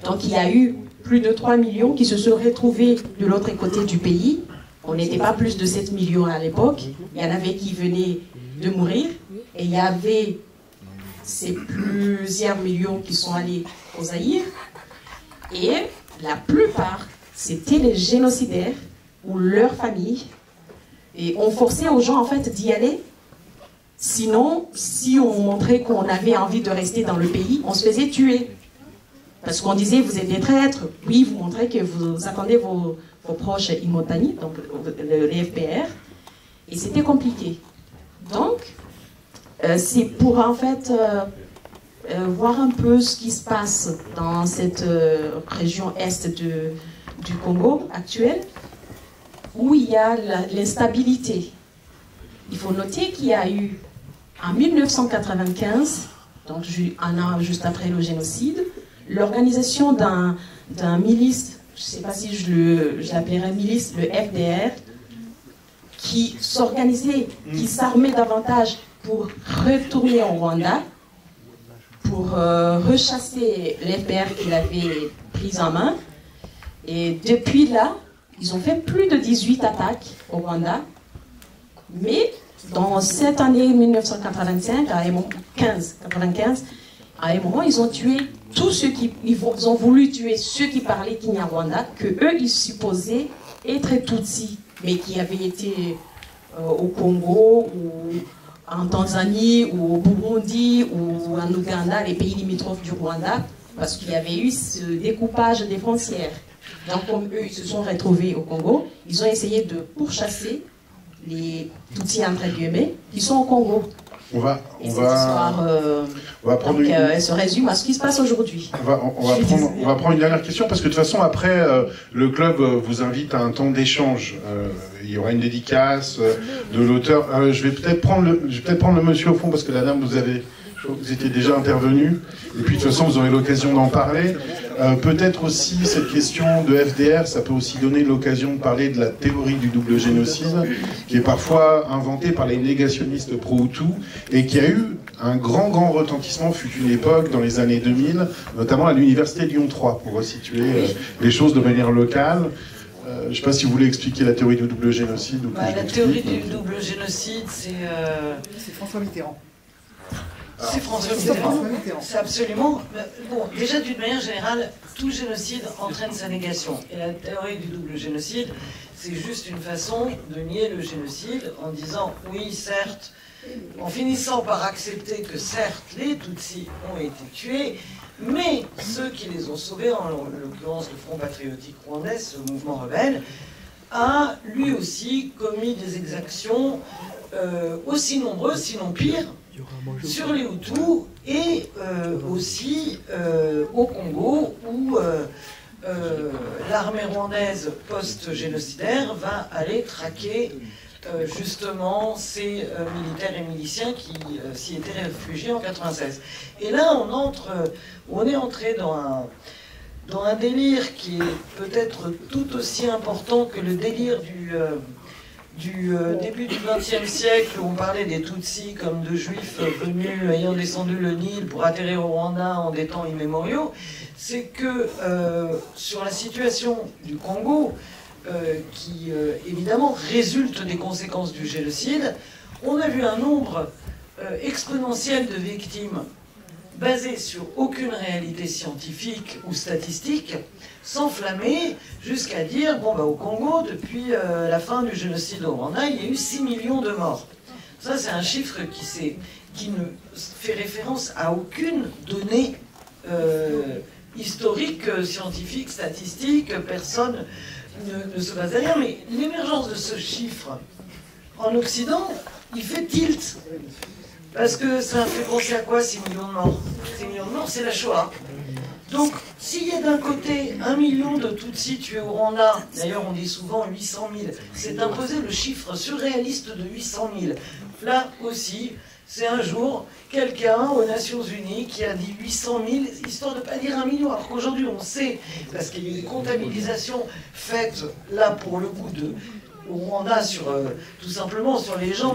Donc il y a eu plus de 3 millions qui se sont retrouvés de l'autre côté du pays. On n'était pas plus de 7 millions à l'époque. Il y en avait qui venaient de mourir. Et il y avait ces plusieurs millions qui sont allés au Zaïre. Et la plupart, c'était les génocidaires ou leurs familles. Et on forçait aux gens en fait d'y aller. Sinon, si on montrait qu'on avait envie de rester dans le pays, on se faisait tuer. Parce qu'on disait, vous êtes des traîtres. Oui, vous montrez que vous attendez vos proches Imotani, donc les FPR. Et c'était compliqué. Donc, c'est pour en fait voir un peu ce qui se passe dans cette région est du Congo actuelle, où il y a l'instabilité. Il faut noter qu'il y a eu, en 1995, donc un an juste après le génocide, l'organisation d'un milice, je ne sais pas si je l'appellerais milice, le FDR, qui s'organisait, qui s'armait davantage pour retourner au Rwanda, pour rechasser l'FPR qu'il avait pris en main. Et depuis là, ils ont fait plus de 18 attaques au Rwanda, mais dans cette année 1985, à un moment, 95, à un moment, ils ont tué tous ceux qui... Ils ont voulu tuer ceux qui parlaient Kinyarwanda, que eux, ils supposaient être Tutsi, mais qui avaient été au Congo, ou en Tanzanie, ou au Burundi, ou en Ouganda, les pays limitrophes du Rwanda, parce qu'il y avait eu ce découpage des frontières. Donc, comme eux, ils se sont retrouvés au Congo, ils ont essayé de pourchasser les Tutsis, entre guillemets, qui sont au Congo. On va prendre donc, elle se résume à ce qui se passe aujourd'hui. On va prendre une dernière question, parce que de toute façon, après, le club vous invite à un temps d'échange. Il y aura une dédicace de l'auteur. Je vais peut-être prendre le monsieur au fond, parce que la dame, vous étiez déjà intervenu. Et puis, de toute façon, vous aurez l'occasion d'en parler. Peut-être aussi, cette question de FDR, ça peut aussi donner l'occasion de parler de la théorie du double génocide, qui est parfois inventée par les négationnistes pro-Hutus, et qui a eu un grand retentissement, fut une époque, dans les années 2000, notamment à l'université Lyon 3, pour resituer les choses de manière locale. Je ne sais pas si vous voulez expliquer la théorie du double génocide. La théorie du double génocide, c'est François Mitterrand. C'est François Mitterrand. C'est absolument... Bon, déjà, d'une manière générale, tout génocide entraîne sa négation. Et la théorie du double génocide, c'est juste une façon de nier le génocide en disant, oui, certes, en finissant par accepter que certes, les Tutsis ont été tués, mais ceux qui les ont sauvés, en l'occurrence le Front patriotique rwandais, ce mouvement rebelle, a lui aussi commis des exactions aussi nombreuses, sinon pires, sur les Hutus et aussi au Congo, où l'armée rwandaise post-génocidaire va aller traquer justement ces militaires et miliciens qui s'y étaient réfugiés en 96. Et là, on est entré dans un délire qui est peut-être tout aussi important que le délire du début du XXe siècle, où on parlait des Tutsis comme de juifs venus ayant descendu le Nil pour atterrir au Rwanda en des temps immémoriaux. C'est que sur la situation du Congo, qui évidemment résulte des conséquences du génocide, on a vu un nombre exponentiel de victimes basées sur aucune réalité scientifique ou statistique, s'enflammer jusqu'à dire, bon, au Congo, depuis la fin du génocide au Rwanda, il y a eu 6 millions de morts. Ça, c'est un chiffre qui ne fait référence à aucune donnée historique, scientifique, statistique, personne ne se base derrière, mais l'émergence de ce chiffre en Occident, il fait tilt. Parce que ça fait penser à quoi, 6 millions de morts? 6 millions de morts, c'est la Shoah. Donc, s'il y a d'un côté 1 million de Tutsis tués au Rwanda, d'ailleurs on dit souvent 800 000, c'est imposé le chiffre surréaliste de 800 000. Là aussi, c'est un jour quelqu'un aux Nations Unies qui a dit 800 000, histoire de ne pas dire 1 million, alors qu'aujourd'hui on sait, parce qu'il y a eu des comptabilisations faites là pour le coup au Rwanda, tout simplement sur les gens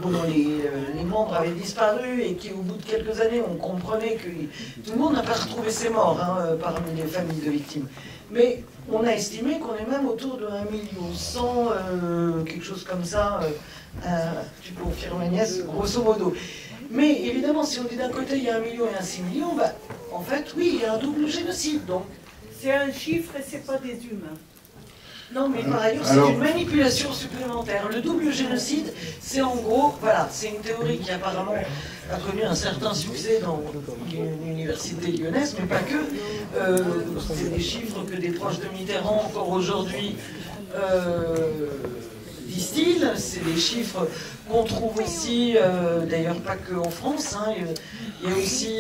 dont les membres avaient disparu et qui au bout de quelques années on comprenait que tout le monde n'a pas retrouvé ses morts parmi les familles de victimes. Mais on a estimé qu'on est même autour de 1 100 000, quelque chose comme ça, tu confirmes Agnès, grosso modo. Mais évidemment, si on dit d'un côté il y a 1 million et 6 millions, en fait oui, il y a un double génocide. Donc c'est un chiffre et c'est pas des humains. Non, mais par ailleurs, c'est une manipulation supplémentaire. Le double génocide, c'est en gros, voilà, c'est une théorie qui apparemment a connu un certain succès dans l'université lyonnaise, mais pas que. C'est des chiffres que des proches de Mitterrand, encore aujourd'hui, distillent. C'est des chiffres qu'on trouve aussi, d'ailleurs pas que en France, il y a aussi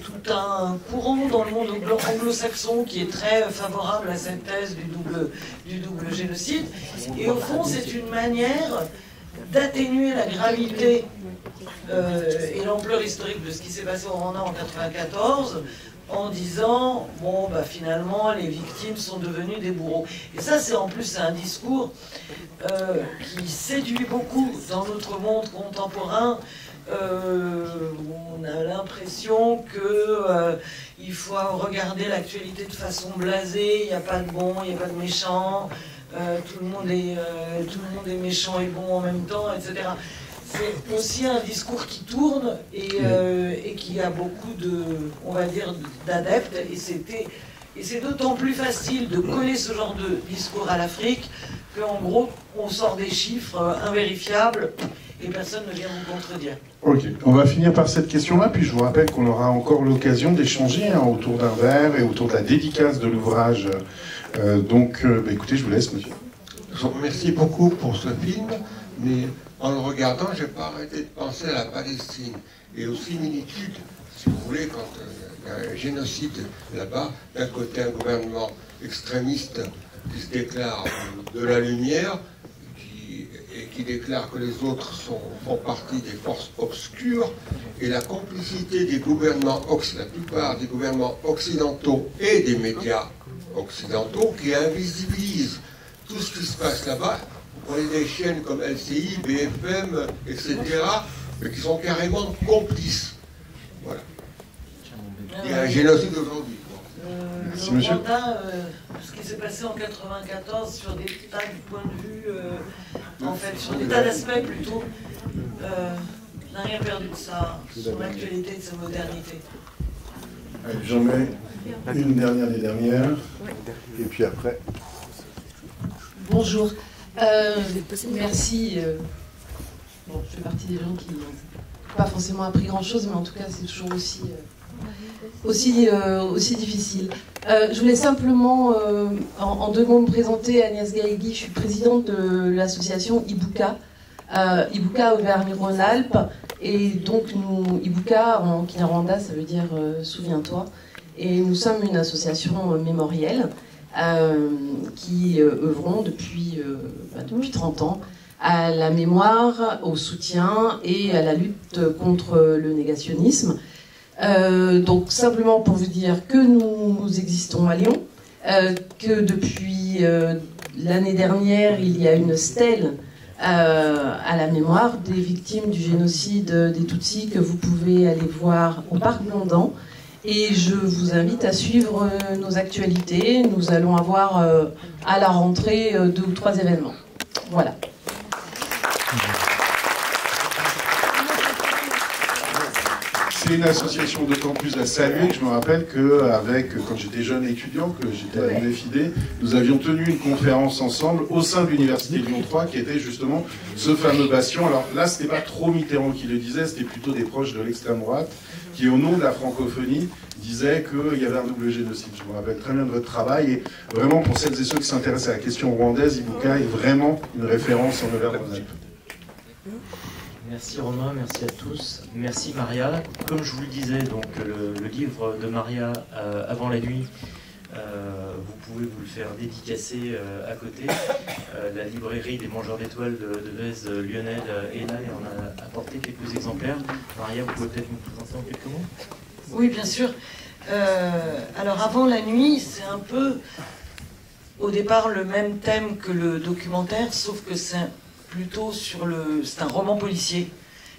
tout un courant dans le monde anglo-saxon qui est très favorable à cette thèse du double génocide. Et au fond, c'est une manière d'atténuer la gravité et l'ampleur historique de ce qui s'est passé au Rwanda en 1994, en disant, bon, finalement, les victimes sont devenues des bourreaux. Et ça, c'est en plus un discours qui séduit beaucoup dans notre monde contemporain, où on a l'impression qu'il faut regarder l'actualité de façon blasée, il n'y a pas de bon, il n'y a pas de méchant, tout le monde est méchant et bon en même temps, etc. c'est aussi un discours qui tourne et qui a beaucoup de, on va dire, d'adeptes. Et c'est d'autant plus facile de coller ce genre de discours à l'Afrique qu'en gros, on sort des chiffres invérifiables et personne ne vient vous contredire. Ok, on va finir par cette question-là, puis je vous rappelle qu'on aura encore l'occasion d'échanger autour d'un verre et autour de la dédicace de l'ouvrage. Écoutez, je vous laisse, monsieur. Merci beaucoup pour ce film, mais en le regardant, je n'ai pas arrêté de penser à la Palestine et aux similitudes, si vous voulez, quand il y a un génocide là-bas, d'un côté un gouvernement extrémiste qui se déclare de la lumière, et qui déclare que les autres font partie des forces obscures, et la complicité des gouvernements, la plupart des gouvernements occidentaux et des médias occidentaux qui invisibilisent tout ce qui se passe là-bas. Vous prenez des chaînes comme LCI, BFM, etc., mais qui sont carrément complices. Voilà. Il y a un génocide aujourd'hui. Le Rwanda, ce qui s'est passé en 1994 sur des tas de points de vue, en fait, sur des tas d'aspects plutôt, n'a rien perdu de son actualité, de sa modernité. Allez, j'en mets une dernière des dernières, et puis après. Bonjour. Merci. Bon, je fais partie des gens qui n'ont pas forcément appris grand-chose, mais en tout cas, c'est toujours aussi difficile. Je voulais simplement, en deux mots, me présenter. Agnès Gaïgui, je suis présidente de l'association Ibuka. Ibuka Auvergne-Rhône-Alpes. Et donc, Ibuka, en Kinyarwanda, ça veut dire souviens-toi. Et nous sommes une association mémorielle qui œuvrons depuis 30 ans à la mémoire, au soutien et à la lutte contre le négationnisme. Donc simplement pour vous dire que nous existons à Lyon, que depuis l'année dernière, il y a une stèle à la mémoire des victimes du génocide des Tutsis que vous pouvez aller voir au Parc Blondin. Et je vous invite à suivre nos actualités. Nous allons avoir à la rentrée 2 ou 3 événements. Voilà. C'est une association d'autant plus à saluer que je me rappelle quand j'étais jeune étudiant, que j'étais à l'UFID, nous avions tenu une conférence ensemble au sein de l'Université Lyon 3 qui était justement ce fameux bastion. Alors là, c'était pas trop Mitterrand qui le disait, c'était plutôt des proches de l'extrême droite qui, au nom de la francophonie, disaient qu'il y avait un double génocide. Je me rappelle très bien de votre travail et vraiment pour celles et ceux qui s'intéressent à la question rwandaise, Ibuka est vraiment une référence en Auvergne-Rhône-Alpes. Merci Romain, merci à tous. Merci Maria. Comme je vous le disais, donc le livre de Maria, Avant la nuit, vous pouvez vous le faire dédicacer à côté. La librairie des Mangeurs d'étoiles de Vèze Lionel est là et on a apporté quelques exemplaires. Maria, vous pouvez peut-être nous présenter en quelques mots ? Oui, bien sûr. Alors Avant la nuit, c'est un peu au départ le même thème que le documentaire, sauf que c'est un roman policier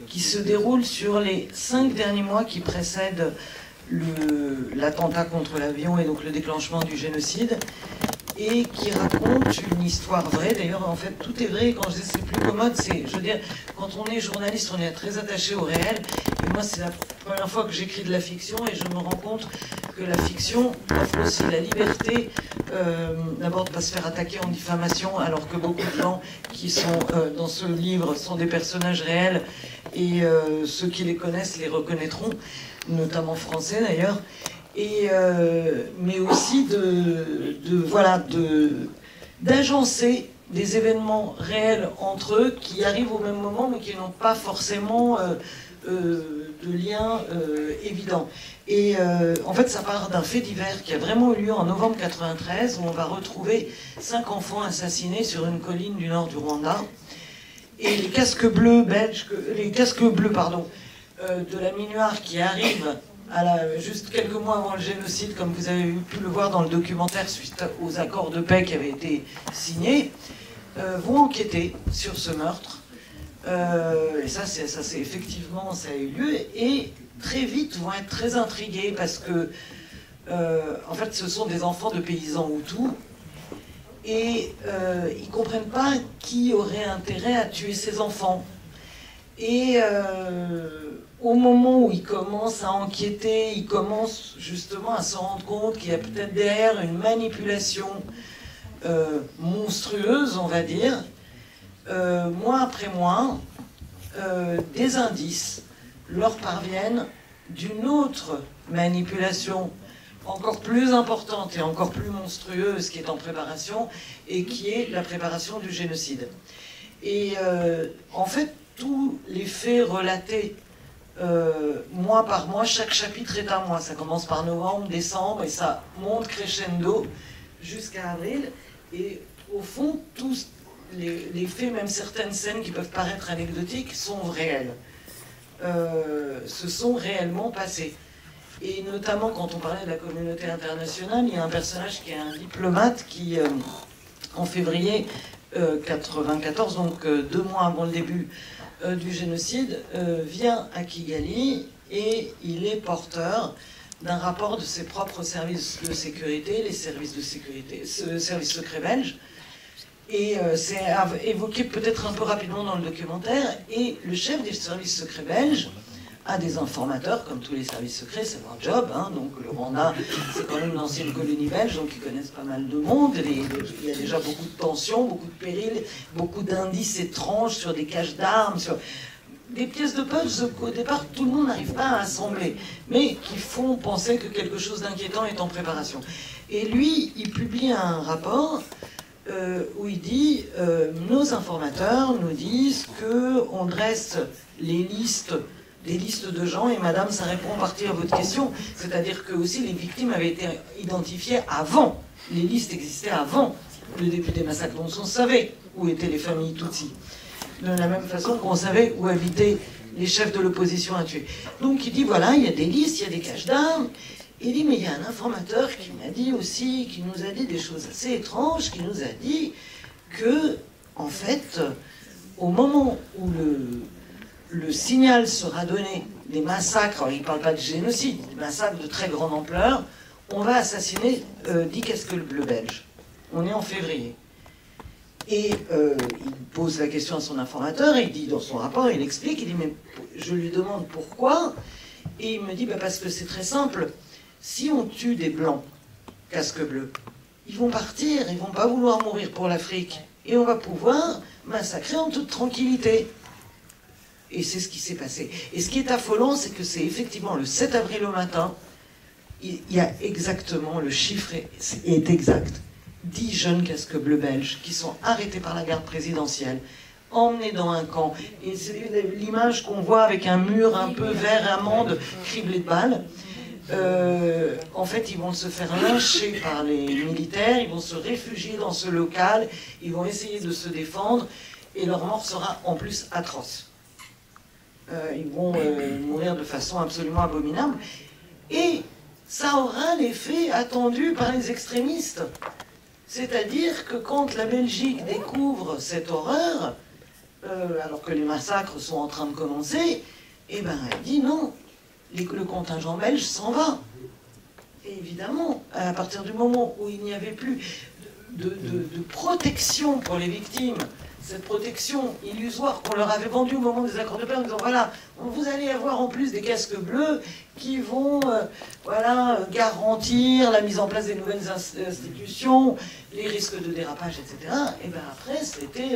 qui se déroule sur les 5 derniers mois qui précèdent l'attentat contre l'avion et donc le déclenchement du génocide, et qui raconte une histoire vraie. D'ailleurs, en fait, tout est vrai. Quand je dis c'est plus commode, je veux dire, quand on est journaliste, on est très attaché au réel. Et moi, c'est la première fois que j'écris de la fiction et je me rends compte que la fiction offre aussi la liberté, d'abord de ne pas se faire attaquer en diffamation, alors que beaucoup de gens qui sont dans ce livre sont des personnages réels et ceux qui les connaissent les reconnaîtront, notamment français d'ailleurs. Mais aussi d'agencer des événements réels entre eux qui arrivent au même moment mais qui n'ont pas forcément de lien évident. Et en fait ça part d'un fait divers qui a vraiment eu lieu en novembre 1993 où on va retrouver 5 enfants assassinés sur une colline du nord du Rwanda. Et les casques bleus de la Minuar qui arrivent juste quelques mois avant le génocide, comme vous avez pu le voir dans le documentaire suite aux accords de paix qui avaient été signés, vont enquêter sur ce meurtre. Et ça c'est effectivement, ça a eu lieu, et très vite vont être très intrigués parce que, en fait, ce sont des enfants de paysans hutus, et ils ne comprennent pas qui aurait intérêt à tuer ces enfants. Et au moment où il commence à enquêter, il commence justement à se rendre compte qu'il y a peut-être derrière une manipulation monstrueuse, on va dire, mois après mois, des indices leur parviennent d'une autre manipulation encore plus importante et encore plus monstrueuse qui est en préparation et qui est la préparation du génocide. Et en fait, tous les faits relatés mois par mois, chaque chapitre est un mois. Ça commence par novembre, décembre et ça monte crescendo jusqu'à avril. Et au fond, tous les faits, même certaines scènes qui peuvent paraître anecdotiques, sont réelles. Se sont réellement passés. Et notamment quand on parlait de la communauté internationale, il y a un personnage qui est un diplomate qui, en février 1994, donc 2 mois avant le début du génocide, vient à Kigali et il est porteur d'un rapport de ses propres services de sécurité, les services de sécurité, services secrets belges. Et c'est évoqué peut-être un peu rapidement dans le documentaire. Et le chef des services secrets belges a des informateurs, comme tous les services secrets, c'est leur job. Hein. Donc le Rwanda, c'est quand même une ancienne colonie belge, donc ils connaissent pas mal de monde. Il y a déjà beaucoup de tensions, beaucoup de périls, beaucoup d'indices étranges sur des caches d'armes, sur des pièces de puzzle qu'au départ tout le monde n'arrive pas à assembler, mais qui font penser que quelque chose d'inquiétant est en préparation. Et lui, il publie un rapport où il dit nos informateurs nous disent qu'on dresse les listes, des listes de gens, et madame, ça répond en partie à votre question, c'est-à-dire que aussi les victimes avaient été identifiées avant, les listes existaient avant le début des massacres, donc on savait où étaient les familles Tutsis, de la même façon qu'on savait où habitaient les chefs de l'opposition à tuer. Donc il dit voilà, il y a des listes, il y a des caches d'armes. Il dit, mais il y a un informateur qui m'a dit aussi, qui nous a dit des choses assez étranges, qui nous a dit que, en fait, au moment où le signal sera donné des massacres, alors il ne parle pas de génocide, des massacres de très grande ampleur, on va assassiner 10 casques bleus belges. On est en février. Et il pose la question à son informateur, et il dit dans son rapport, il explique, il dit, mais je lui demande pourquoi, et il me dit, bah, parce que c'est très simple. Si on tue des blancs, casques bleus, ils vont partir, ils vont pas vouloir mourir pour l'Afrique. Et on va pouvoir massacrer en toute tranquillité. Et c'est ce qui s'est passé. Et ce qui est affolant, c'est que c'est effectivement le 7 avril au matin, il y a exactement, le chiffre est exact, 10 jeunes casques bleus belges qui sont arrêtés par la garde présidentielle, emmenés dans un camp. Et c'est l'image qu'on voit avec un mur un peu vert amande criblé de balles. En fait, ils vont se faire lyncher par les militaires, ils vont se réfugier dans ce local, ils vont essayer de se défendre, et leur mort sera en plus atroce. Ils vont mourir de façon absolument abominable, et ça aura l'effet attendu par les extrémistes. C'est-à-dire que quand la Belgique découvre cette horreur, alors que les massacres sont en train de commencer, eh ben, elle dit non. Le contingent belge s'en va. Et évidemment, à partir du moment où il n'y avait plus de protection pour les victimes, cette protection illusoire qu'on leur avait vendue au moment des accords de paix en disant voilà, vous allez avoir en plus des casques bleus qui vont voilà, garantir la mise en place des nouvelles institutions, les risques de dérapage, etc. Et bien après, c'était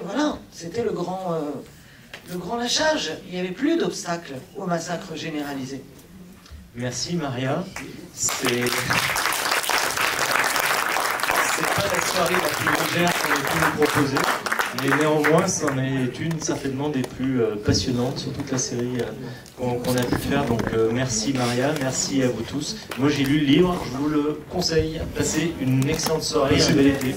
voilà, c'était le grand lâchage. Il n'y avait plus d'obstacles au massacre généralisé. Merci Maria. C'est pas la soirée la plus légère qu'on ait pu nous proposer, mais néanmoins, c'en est une certainement des plus passionnantes sur toute la série qu'on a pu faire. Donc merci Maria, merci à vous tous. Moi j'ai lu le livre, je vous le conseille. Passez une excellente soirée et un bel été.